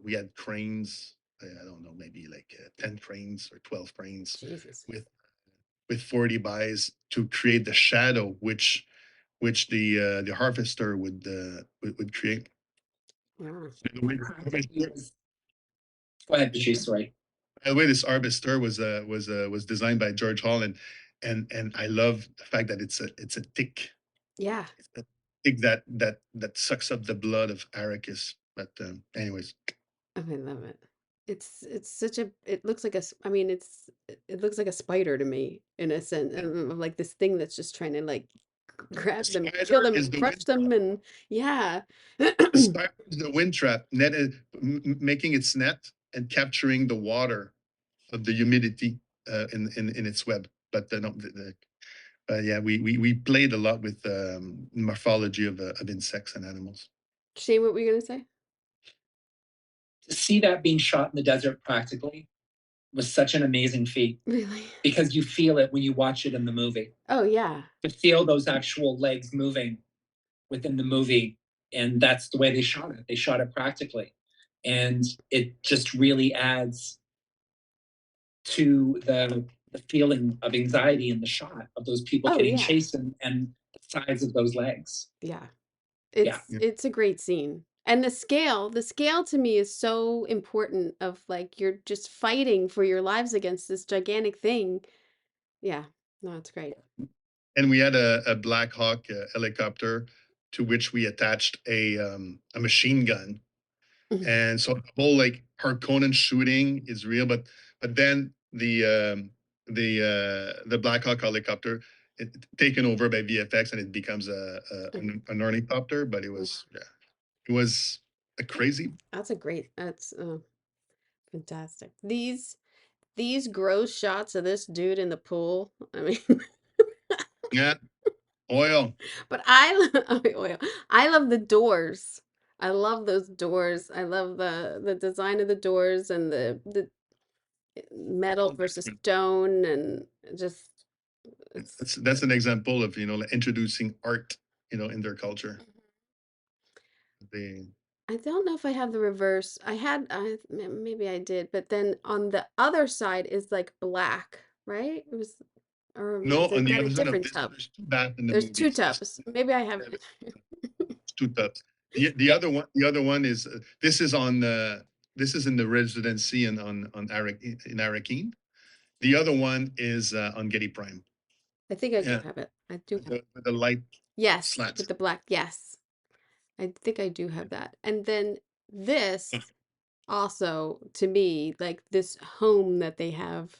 we had cranes. I don't know, maybe 10 cranes or 12 cranes Jesus. with 40 buys to create the shadow which the harvester would create. Wow. Go ahead, Patrice. Sorry. By the way, this harvester was designed by George Hall, and I love the fact that it's a tick. Yeah. It's a tick that sucks up the blood of Arrakis. But anyways, I love it. It's such a. It looks like I mean, it looks like a spider to me in a sense, like this thing that's just trying to like grab them, kill them, is the crush them, and yeah. The spider is the wind trap, making its net and capturing the water of the humidity in its web. But no, yeah, we played a lot with morphology of insects and animals. Shane, what were you gonna say? To see that being shot in the desert practically was such an amazing feat Really? because you feel it when you watch it in the movie. Oh yeah. To feel those actual legs moving within the movie, and that's the way they shot it. They shot it practically, and it just really adds to the feeling of anxiety in the shot of those people Oh, getting yeah. chased and the size of those legs. Yeah. Yeah. It's a great scene. And the scale to me is so important of like you're just fighting for your lives against this gigantic thing. Yeah. No, it's great. And we had a Black Hawk helicopter to which we attached a machine gun. Mhm. And so the whole like Harkonnen shooting is real, but then the Black Hawk helicopter taken over by VFX, and it becomes an ornithopter. But it was a crazy. That's fantastic. These gross shots of this dude in the pool. I mean, Yeah, oil. but oil. I love the doors. I love those doors. I love the design of the doors and the metal versus stone and just it's That's an example of like introducing art in their culture. They I don't know if I have the reverse. Maybe I did, but then on the other side is like black, right? It was, or no, is on it the that a other side of different this, tub? there's two baths in the There's movie. two tubs. Maybe I have. Two tubs. The other one is this is in the residency and on in Arakeen. The other one is on Getty Prime. I think I do Yeah. have it. I do have it. With the light Yes, slats. with the black. Yes, I think I do have that. And then this also, to me, like this home that they have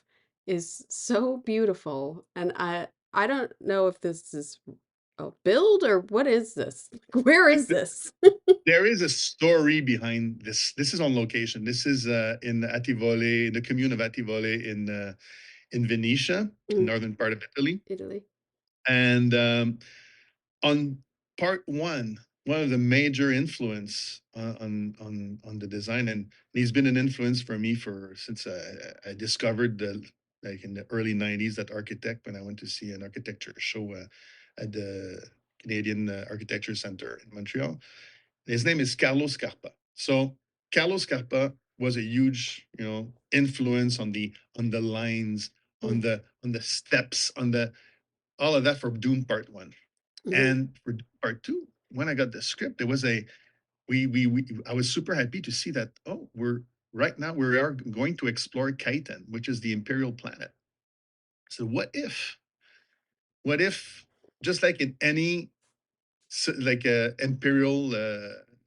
is so beautiful. And I don't know if this is a build or what is this? Where is this? There is a story behind this. This is on location. This is in Attivole, the commune of Attivole in Venetia, Mm. northern part of Italy. Italy. And On part one of the major influence on the design, and he's been an influence for me for since I discovered the like in the early '90s that architect when I went to see an architecture show at the Canadian Architecture Center in Montreal. His name is Carlos Carpa. So Carlos Carpa was a huge, influence on the lines, Mm. on the steps, on the all of that for Dune Part One. Mhm. And for Part Two, when I got the script, there was a we I was super happy to see that. Oh, we're right now we are going to explore Kaiten, which is the imperial planet. So what if just like in any like imperial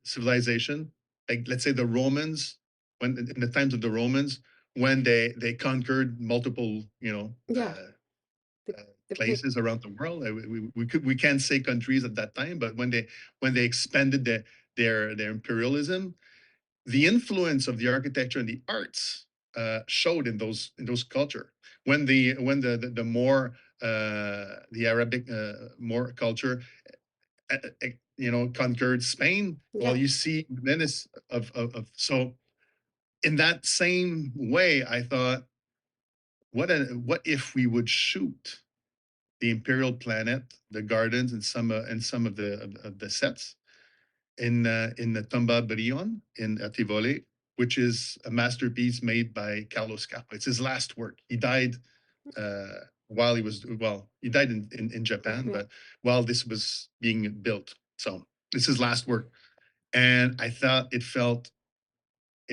civilization, like let's say the Romans, when in the times of the Romans, when they conquered multiple, Yeah. The the pic places around the world. We can't say countries at that time, but when they expanded their imperialism, the influence of the architecture and the arts showed in those culture. When the more the Arabic more culture conquered Spain, well, Yeah. you see menace of so in that same way, I thought, what if we would shoot the imperial planet, the gardens, and some of the sets in the Tomba Brion in Ativoli, which is a masterpiece made by Carlos Capa. It's his last work. He died while he died in Japan, Yeah. but while this was being built. So this is his last work. And I thought it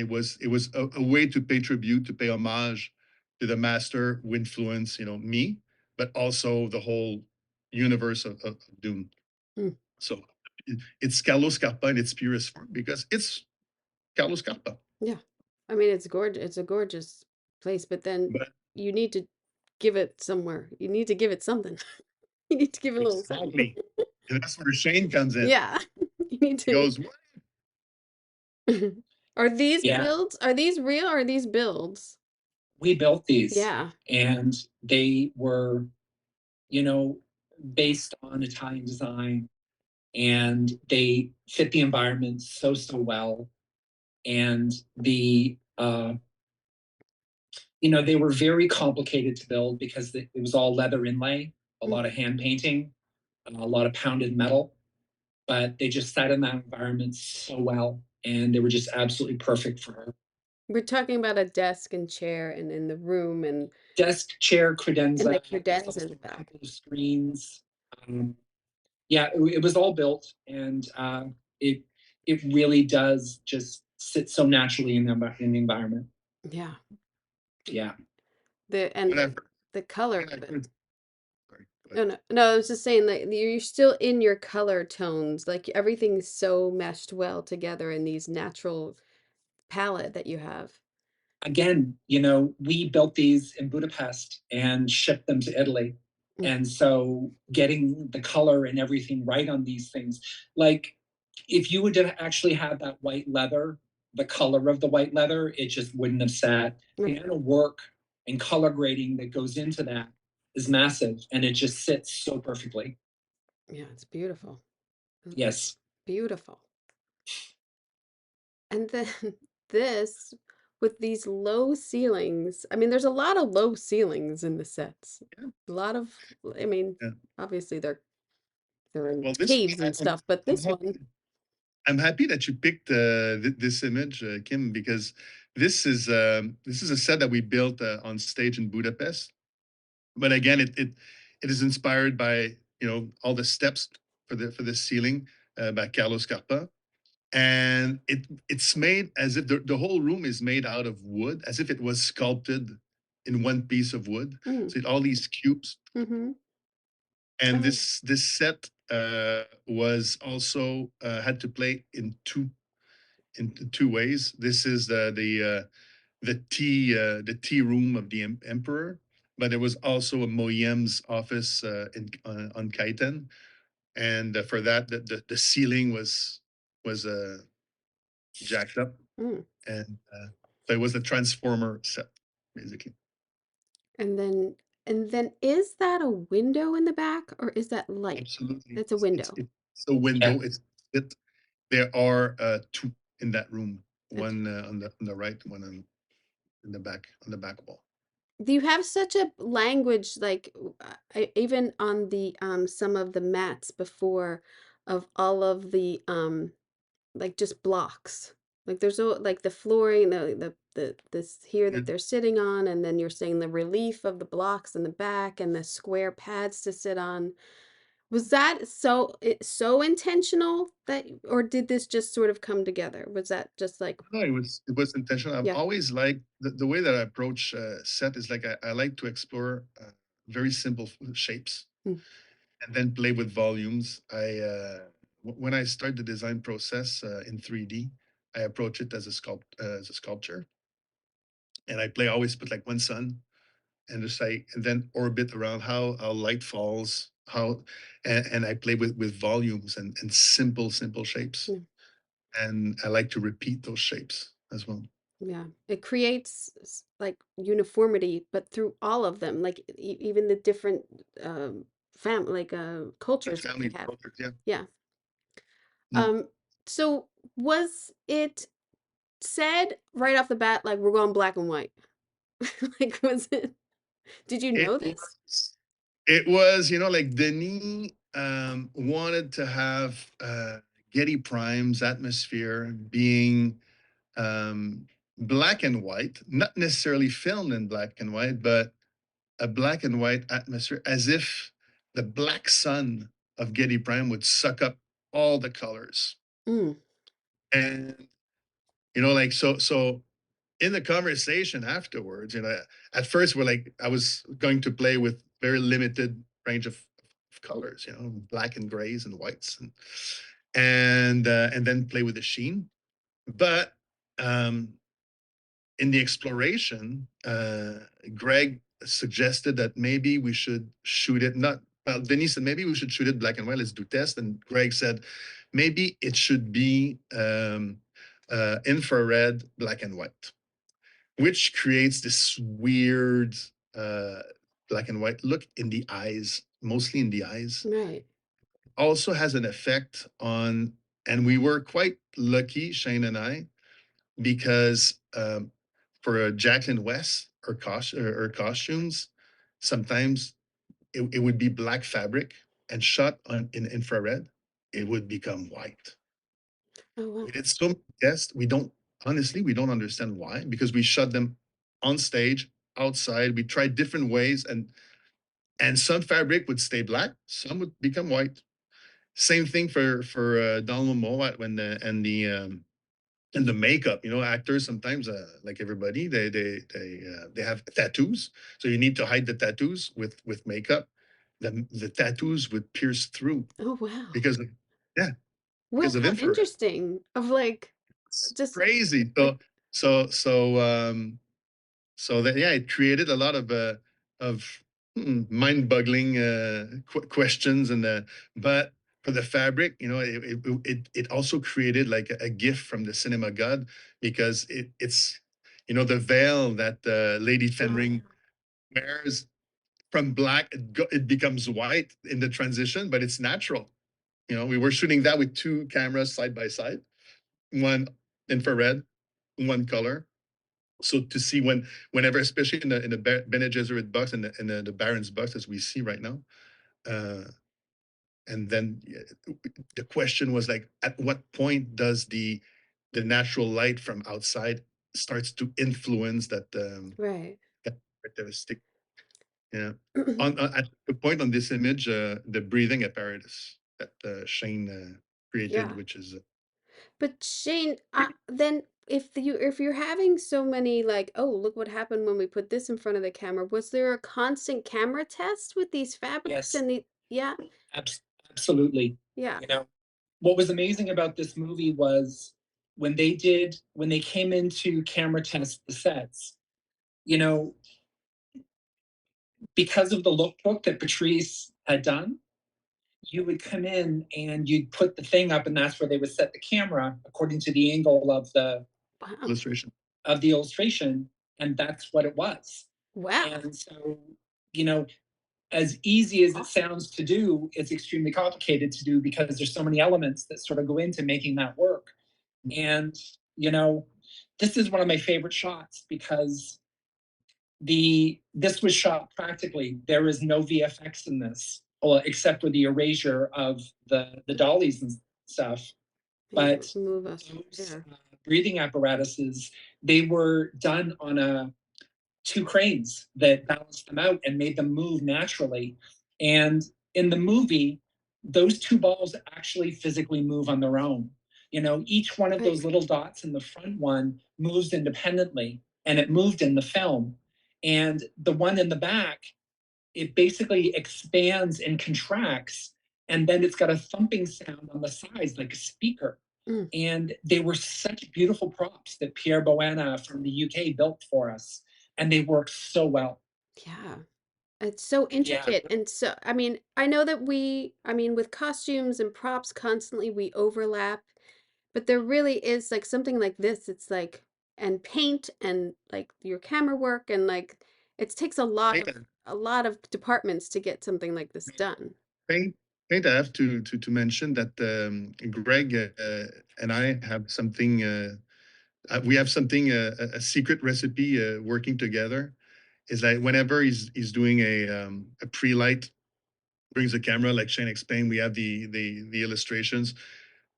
was a way to pay tribute, to pay homage to the master who influenced, me, but also the whole universe of Dune. Mm. So it's Carlos Carpa in its purest form because it's Carlos Carpa. Yeah. I mean, it's gorgeous. It's a gorgeous place, but then But you need to give it somewhere. You need to give it something. You need to give it a little something. exactly. And that's where Shane comes in. Yeah. You need He to. goes, "What?" Are these Yeah, builds? Are these real or are these builds? we built these, Yeah. and they were, you know, based on Italian design, and they fit the environment so well. And they were very complicated to build because it was all leather inlay, a lot of hand painting, a lot of pounded metal, but they just sat in that environment so well, and they were just absolutely perfect for her. We're talking about a desk and chair and in the room and Desk, chair, the credenza, there's credenza in also the a back. couple of screens. Yeah, it was all built, and it it really does just sit so naturally in the environment. Yeah. Yeah. The and When I the color when I of it. heard, sorry, go No, ahead. no, no, I was just saying like you're still in your color tones. Like everything's so meshed well together in these natural palette that you have. Again, we built these in Budapest and shipped them to Italy. Mm. And so getting the color and everything right on these things, like if you would have actually had that white leather, the color of the white leather, it just wouldn't have sat. The Right. amount of work and color grading that goes into that is massive, and it just sits so perfectly. Yeah, it's beautiful. Yes. Beautiful. And then this with these low ceilings. I mean, there's a lot of low ceilings in the sets. Yeah, A lot of, I mean, yeah. obviously they're in Well, this caves and stuff, but I'm this one, happy. I'm happy that you picked this image, Kim, because this is a set that we built on stage in Budapest. But again, it is inspired by all the steps for the ceiling by Carlos Carpa, and it's made as if the whole room is made out of wood, as if it was sculpted in one piece of wood. mm, So all these cubes, mm-hmm. and Oh, this set was also had to play in two ways. This is the tea room of the emperor, but there was also a Moyem's office on Kaiten, and for that the ceiling was jacked up, mm. and so it was a transformer set basically. And then And then is that a window in the back or is that light? Absolutely. That's a window. It's a window. It there are two in that room. Okay. One on the right, one in the back wall. Do you have such a language like even on the some of the mats before of all of the like just blocks? Like there's like the flooring, the this here that And they're sitting on, and then you're saying the relief of the blocks in the back and the square pads to sit on. Was that so intentional that, or did this just sort of come together? Was that just like, no, it was intentional. I've yeah. always liked the way that I approach set is like I like to explore very simple shapes Mm. and then play with volumes. When I start the design process in 3D, I approach it as as a sculpture, and I play always put like one sun and just like and then orbit around how light falls, how and I play with volumes and simple shapes, Mm. and I like to repeat those shapes as well. Yeah, it creates like uniformity, but through all of them, like even the different like The cultures that they family have. cultures, yeah. Yeah. Mm. So was it said right off the bat, like we're going black and white? Like, was it? Did you It know this? was it was, you know, like Denis wanted to have Getty Prime's atmosphere being black and white, not necessarily filmed in black and white, but a black and white atmosphere, as if the black sun of Getty Prime would suck up all the colors. Mm. And you know, like so in the conversation afterwards, you know, at first we're like, I was going to play with very limited range of colors, you know, black and grays and whites, and then play with the sheen. But um, in the exploration, Greg suggested that maybe we should shoot it not. Well, Denis said maybe we should shoot it black and white. Let's do test. And Greg said maybe it should be infrared black and white, which creates this weird uh, black and white look in the eyes, mostly in the eyes. Right. Also has an effect on, and we were quite lucky, Shane and I, because for Jacqueline West or costumes, sometimes it would be black fabric and shot in infrared, it would become white. Oh wow. We did so many tests. We don't understand why, because we shot them on stage, outside. We tried different ways, and some fabric would stay black, some would become white. Same thing for Donald Moat when the makeup, you know, actors sometimes, like everybody, they have tattoos, so you need to hide the tattoos with makeup. The tattoos would pierce through Oh wow. because of, yeah, Well, because of how infrared. interesting. Of like It's just crazy. like So so so that yeah, it created a lot of mind-boggling questions but for the fabric, you know, it also created like a gift from the cinema god because it's you know the veil that Lady Fenring wears from black it becomes white in the transition, but it's natural. You know, we were shooting that with two cameras side by side, one infrared, one color, so to see whenever, especially in the Bene Gesserit box and the Baron's box as we see right now, uh, and then the question was like, at what point does the natural light from outside starts to influence right. that characteristic? Yeah. On at the point on this image, the breathing apparatus that Shane created, Yeah. which is But Shane, then if you're having so many like, oh, look what happened when we put this in front of the camera, was there a constant camera test with these fabrics Yes, and the yeah, absolutely. yeah. You know, what was amazing about this movie was when they came into camera test the sets, you know, because of the lookbook that Patrice had done, you would come in and you'd put the thing up, and that's where they would set the camera according to the angle Wow. illustration. of the illustration, and that's what it was. Wow. And so you know, as easy as it sounds to do, it's extremely complicated to do because there's so many elements that sort of go into making that work. And, you know, this is one of my favorite shots because this was shot practically. There is no VFX in this, well, except for the erasure of the dollies and stuff. But Move us those there. breathing apparatuses, they were done on two cranes that balanced them out and made them move naturally. And in the movie, those two balls actually physically move on their own. You know, each one of those little dots in the front one moves independently, and it moved in the film. And the one in the back, it basically expands and contracts, and then it's got a thumping sound on the sides like a speaker. And they were such beautiful props that Pierre Boana from the UK built for us, and they work so well. Yeah. It's so intricate. And so, I mean, I know that with costumes and props constantly we overlap, but there really is like something like this. It's like, and paint and like your camera work and like it takes a lot of departments to get something like this done. Paint, paint. I have to mention that Greg and I have something. We have something a secret recipe working together. Is like whenever he's doing a pre-light, brings the camera like Shane explained. We have the illustrations.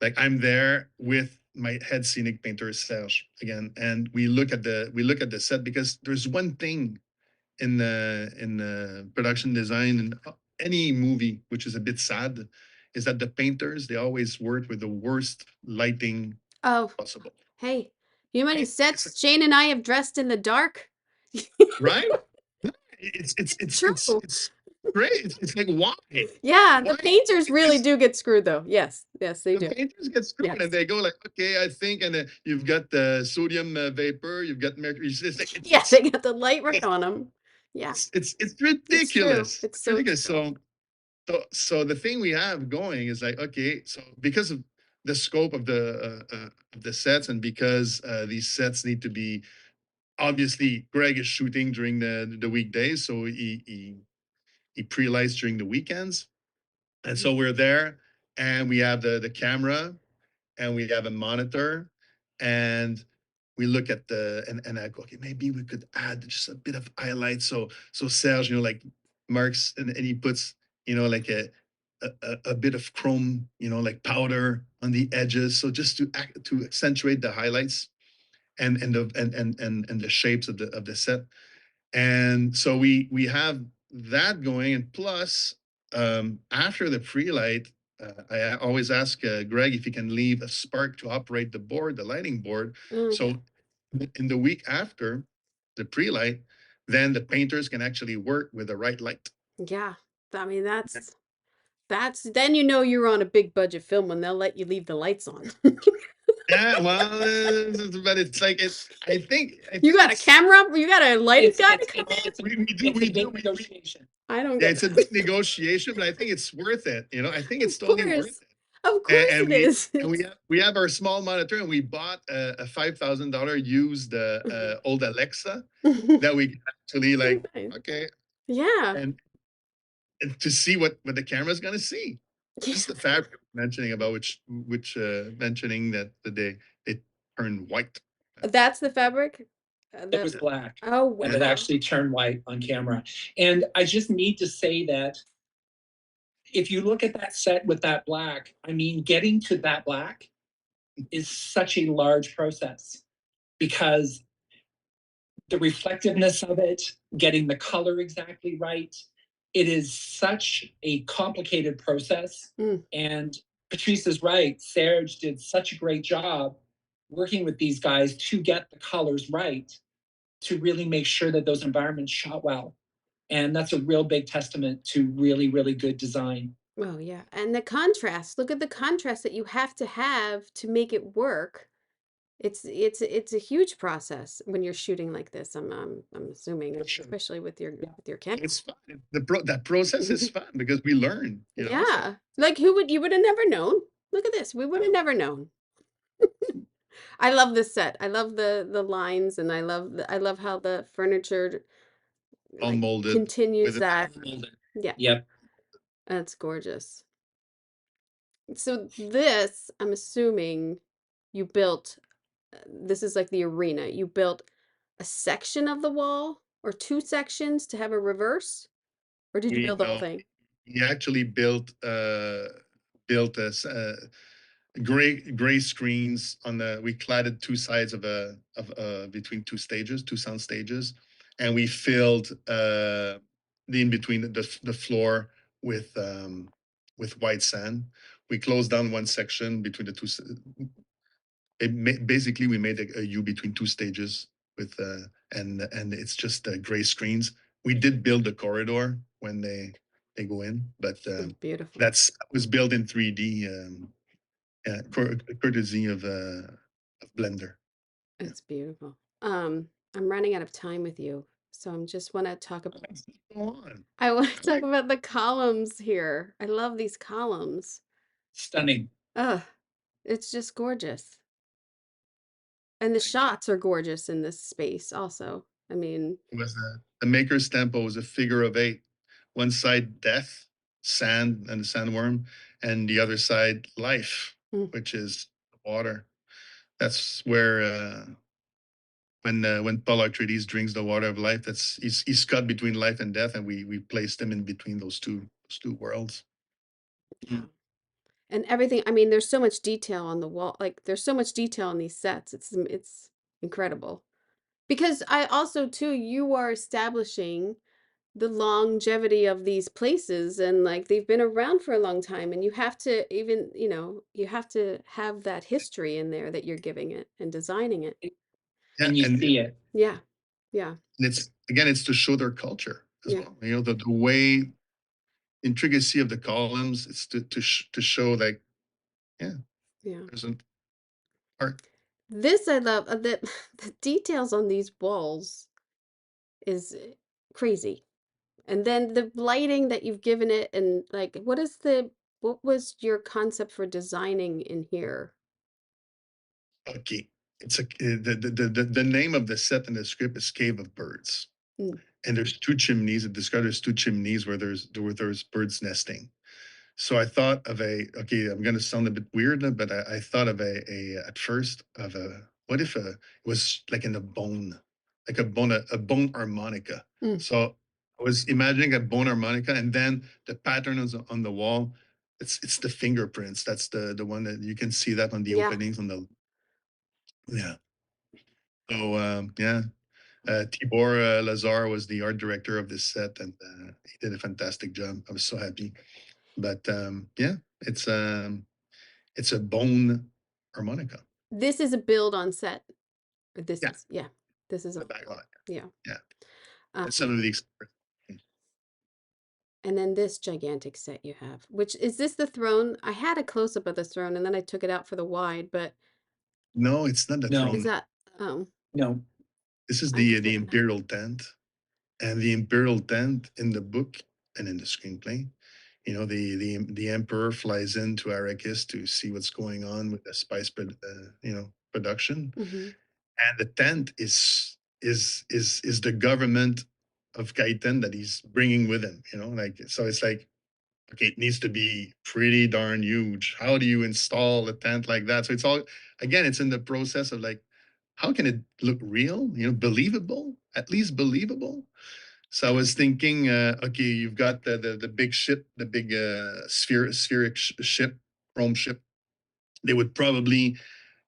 Like I'm there with my head scenic painter Serge again, and we look at the set because there's one thing in the production design and any movie which is a bit sad is that the painters they always work with the worst lighting Oh, possible. hey, you know how many Right? sets Shane and I have dressed in the dark? Right? It's great. It's like why? Yeah, the Why? painters really Because do get screwed though. Yes, yes, they the do. painters get screwed Yes. and they go like, okay, I think, and you've got the sodium vapor, you've got mercury. Yeah, they got the light right on them. Yeah, It's it's true. ridiculous. It's It's so ridiculous. true. So the thing we have going is like, okay, so because of the scope of the sets and because these sets need to be obviously Greg is shooting during the weekdays, so he pre-lights during the weekends. And so we're there and we have the camera and we have a monitor and we look at and I go, okay, maybe we could add just a bit of highlight. So Serge, like marks and he puts, like a bit of chrome, like powder on the edges. So just to accentuate the highlights and the shapes of the set. And so we have that going, and plus after the pre-light, I always ask Greg if he can leave a spark to operate the board, the lighting board. So in the week after the pre-light, then the painters can actually work with the right light. Yeah, I mean that's then you know you're on a big budget film when they'll let you leave the lights on. Yeah, well, but it's like I You think got a camera? You got a lighting guy to come in? we Big do. negotiation. I don't Yeah, get it's a that. big negotiation, but I think it's worth it. I think it's Of totally worth course. it. Of course And it we is. and we have our small monitor, and we bought a $5,000 used old Alexa that we can actually like Nice. okay Yeah. and to see what the camera's gonna see. Yeah. Just the fabric mentioning about which mentioning that they turn white. That's the fabric? It was black, Oh, and it wow. actually turned white on camera. And I just need to say that if you look at that set with that black, I mean, getting to that black is such a large process because the reflectiveness of it, getting the color exactly right, it is such a complicated process. And Patrice is right. Serge did such a great job working with these guys to get the colors right, to really make sure that those environments shot well. And that's a real big testament to really, really good design. Oh, yeah. And the contrast. Look at the contrast that you have to make it work. It's a huge process when you're shooting like this. I'm assuming, For sure. especially with your camera. It's fun. That process is fun because we learn. So Yeah. Like you would have never known. Look at this. We would have never known. I love this set. I love the lines and I love how the furniture all like molded continues with that. Molded. Yeah, Yep. that's gorgeous. So this, I'm assuming you built, this is like the arena. You built a section of the wall or two sections to have a reverse, or did you we build the whole no, thing? we actually built a gray screens on the we cladded two sides of between two stages, two sound stages, and we filled the in between the floor with white sand. We closed down one section between the two. Basically we made a U between two stages with and it's just gray screens. We did build a corridor when they go in, but Beautiful. that's was built in 3D. Courtesy of Blender. It's beautiful. I'm running out of time with you, so I'm just want to talk about. Go on. I want to talk about the columns here. I love these columns. Stunning. Ugh, it's just gorgeous. And the shots are gorgeous in this space also. I mean, It was the maker's tempo was a figure of eight. One side death, sand and the sandworm, and the other side life, Mm. which is water. That's where when Paul Atreides drinks the water of life, that's he's cut between life and death, and we placed him in between those two worlds. yeah. And everything, I mean, there's so much detail on the wall. Like there's so much detail on these sets. It's incredible. Because I also too, you are establishing the longevity of these places, and like they've been around for a long time, and you have to even, you have to have that history in there that you're giving it and designing it. Yeah, And you see it. Yeah. Yeah. and it's to show their culture as Yeah. well. You know, the way intricacy of the columns. It's to show like, yeah, Yeah. there's an art. This I love. The details on these walls is crazy. And then the lighting that you've given it, and like what was your concept for designing in here? Okay, it's the name of the set in the script is Cave of Birds, Mm. and there's two chimneys. It describes there's two chimneys where there's birds nesting. So I thought of okay, I'm going to sound a bit weird, but I thought of at first of what if it was like in a bone, like a bone harmonica. Mm. So I was imagining a bone harmonica, and then the pattern is on the wall. It's the fingerprints. That's the one that you can see that on the Yeah. openings on the, yeah. So yeah, Tibor Lazar was the art director of this set, and he did a fantastic job. I was so happy. But yeah, it's a bone harmonica. This is a build on set. This Yeah, is, yeah. This is the a back line. yeah. Yeah, Um, that's some of the experts. and then this gigantic set you have, which is this the throne? I had a close up of the throne, and then I took it out for the wide, but No, it's not the No. is throne. that oh No. This is I have to the look it up. imperial tent, and the imperial tent in the book and in the screenplay. You know, the emperor flies into Arrakis to see what's going on with the production, Mhm. and the tent is the government of Kaitan that he's bringing with him. You know, like, so it's like, okay, it needs to be pretty darn huge. How do you install a tent like that? So it's all, again, it's in the process of like, how can it look real? You know, believable, at least believable. So I was thinking, okay, you've got the big ship, the big spheric ship, Rome ship. They would probably,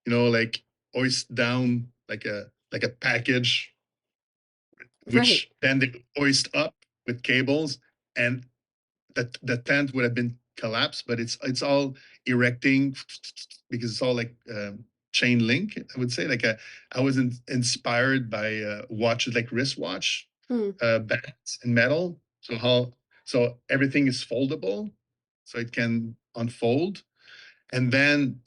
like hoist down like a package, Right. which then they would hoist up with cables, and the tent would have been collapsed. But it's all erecting because it's all like chain link. I would say I was inspired by watches like wristwatch Mm. bands in metal. So everything is foldable, so it can unfold. And then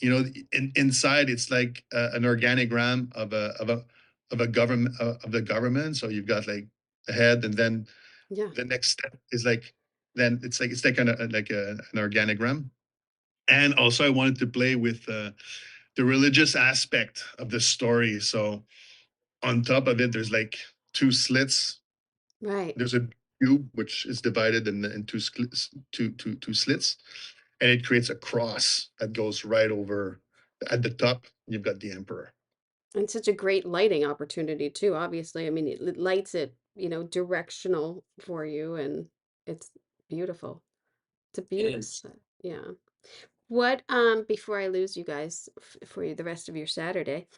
inside it's like an organigram of a government of the government. So you've got like the head, and then Yeah. the next step is like then it's like an organigram. And also I wanted to play with the religious aspect of the story. So on top of it, there's like two slits Right. There's a cube which is divided in two slits, and it creates a cross that goes right over. At the top, you've got the emperor. And such a great lighting opportunity too, obviously. I mean, it lights it, directional for you, and it's beautiful. It's a It beautiful is. set. Yeah. What before I lose you guys for you the rest of your Saturday,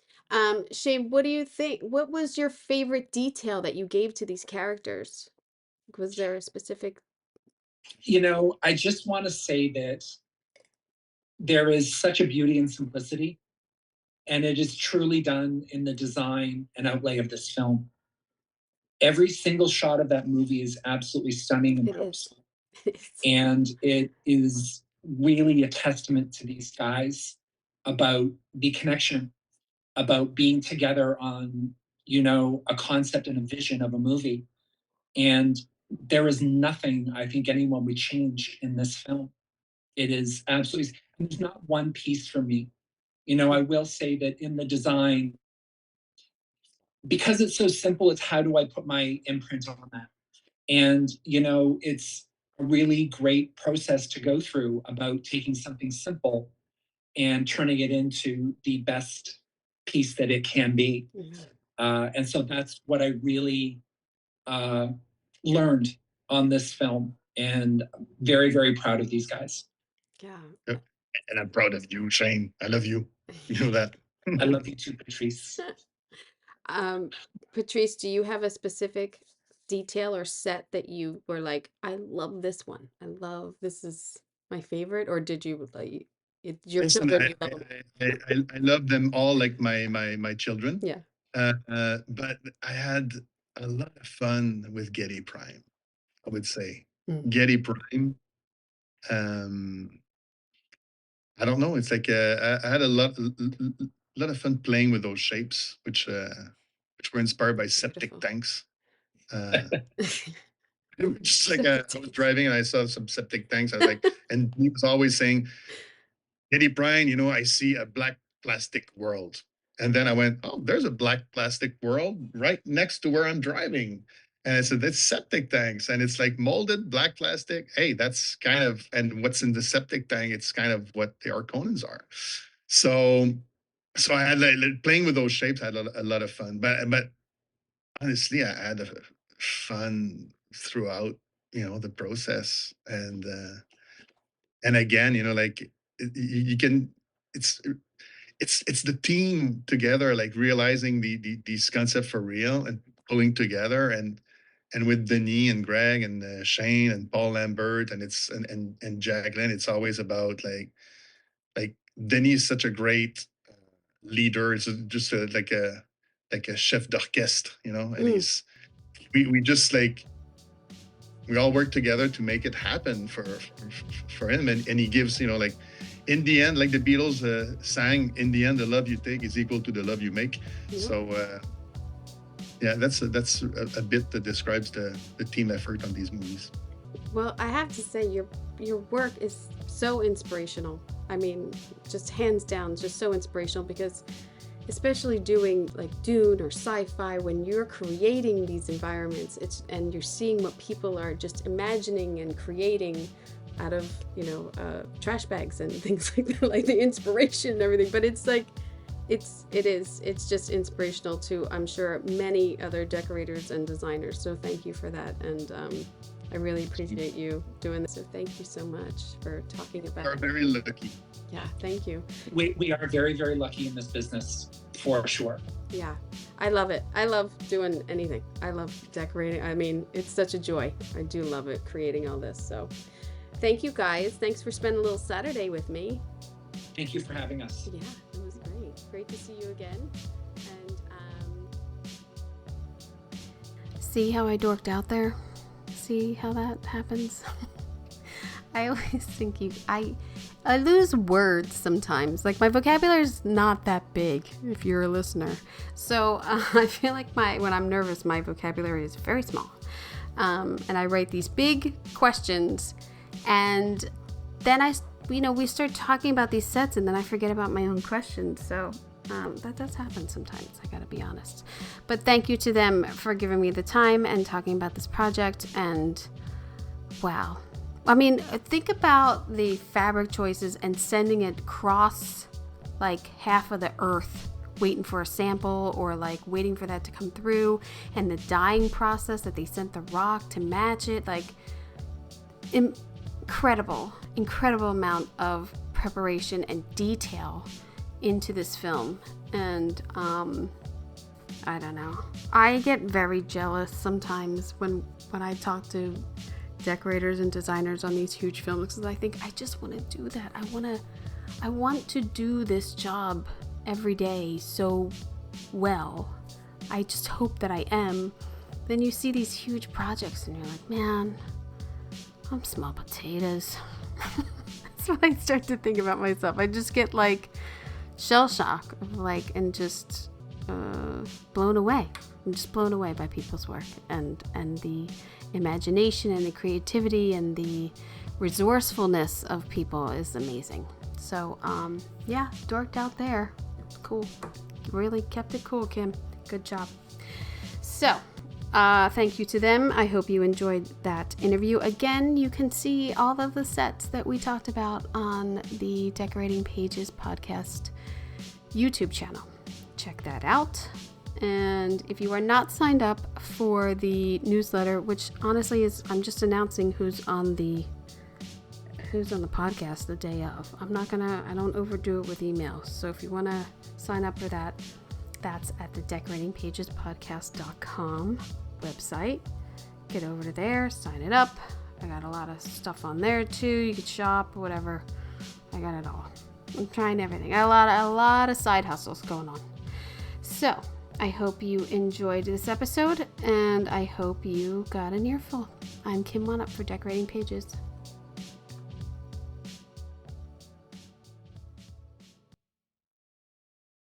Shane, what do you think? What was your favorite detail that you gave to these characters? Was there a specific? I just want to say that there is such a beauty and simplicity, and it is truly done in the design and outlay of this film. Every single shot of that movie is absolutely stunning and It is. purposeful. And it is really a testament to these guys about the connection, about being together on, a concept and a vision of a movie. And there is nothing I think anyone would change in this film. It is absolutely, there's not one piece for me. I will say that in the design, because it's so simple, it's how do I put my imprint on that? And, it's a really great process to go through about taking something simple and turning it into the best piece that it can be. And so that's what I really learned on this film. And I'm very, very proud of these guys. Yeah. Yep. And I'm proud of you, Shane. I love you. You know that. I love you too, Patrice. Um, Patrice, do you have a specific detail or set that you were like, I love this one. This is my favorite, or did you like your Listen, children? You love them. I love them all like my children. Yeah. But I had a lot of fun with Getty Prime, I would say. Mm. Getty Prime. I don't know. It's like I had a lot of fun playing with those shapes, which were inspired by septic Beautiful. tanks. Just like I was driving and I saw some septic tanks. I was like, and he was always saying, Eddie Bryan, I see a black plastic world. And then I went, oh, there's a black plastic world right next to where I'm driving. And I said, that's septic tanks. And it's like molded black plastic. Hey, that's kind of, and what's in the septic tank, it's kind of what the Arconans are. So I had like playing with those shapes, I had a lot of fun. But honestly, I had a fun throughout, the process. And again, like you can, it's the team together, like realizing these concepts for real and pulling together, and with Denis and Greg and Shane and Paul Lambert and Jacqueline, it's always about like Denis is such a great leader. It's just like a chef d'orchestre, and we just like we all work together to make it happen for him, and he gives, like in the end, like the Beatles sang, in the end the love you take is equal to the love you make. So yeah, that's a bit that describes the team effort on these movies. Well, I have to say your work is so inspirational. I mean, just hands down, just so inspirational, because especially doing like Dune or sci-fi, when you're creating these environments, and you're seeing what people are just imagining and creating out of trash bags and things like that, like the inspiration and everything. But it's like it's just inspirational to, I'm sure, many other decorators and designers. So thank you for that, and I really appreciate you doing this. So thank you so much for talking about it. We're very lucky. Yeah, thank you. We are very, very lucky in this business, for sure. Yeah, I love it. I love doing anything. I love decorating. I mean, it's such a joy. I do love it, creating all this. So thank you, guys. Thanks for spending a little Saturday with me. Thank you for having us. Yeah, it was great. Great to see you again. And see how I dorked out there? See how that happens? I always think I lose words sometimes. Like, my vocabulary is not that big, if you're a listener. So I feel like when I'm nervous, my vocabulary is very small. And I write these big questions, and then I we start talking about these sets and then I forget about my own questions. So that does happen sometimes, I gotta be honest. But thank you to them for giving me the time and talking about this project. And wow. I mean, think about the fabric choices and sending it across like half of the earth, waiting for a sample or like waiting for that to come through, and the dyeing process that they sent the rock to match it. Like, incredible amount of preparation and detail into this film. And I don't know, I get very jealous sometimes when I talk to decorators and designers on these huge films, because I think I just want to do that. I want to do this job every day so well. I just hope that I am. Then you see these huge projects and you're like, man, I'm small potatoes. That's what I start to think about myself. I just get like shell shock of like, and just blown away. I'm just blown away by people's work and the imagination and the creativity and the resourcefulness of people is amazing. So yeah, dorked out there. Cool. Really kept it cool, Kim. Good job. So thank you to them. I hope you enjoyed that interview. Again, you can see all of the sets that we talked about on the Decorating Pages podcast YouTube channel. Check that out. And if you are not signed up for the newsletter, which honestly is, I'm just announcing who's on the podcast the day of. I don't overdo it with emails. So if you want to sign up for that, that's at the decoratingpagespodcast.com website. Get over to there, sign it up. I got a lot of stuff on there too. You could shop, whatever. I got it all. I'm trying everything. I got a lot of side hustles going on. So I hope you enjoyed this episode, and I hope you got an earful. I'm Kim One Up for Decorating Pages.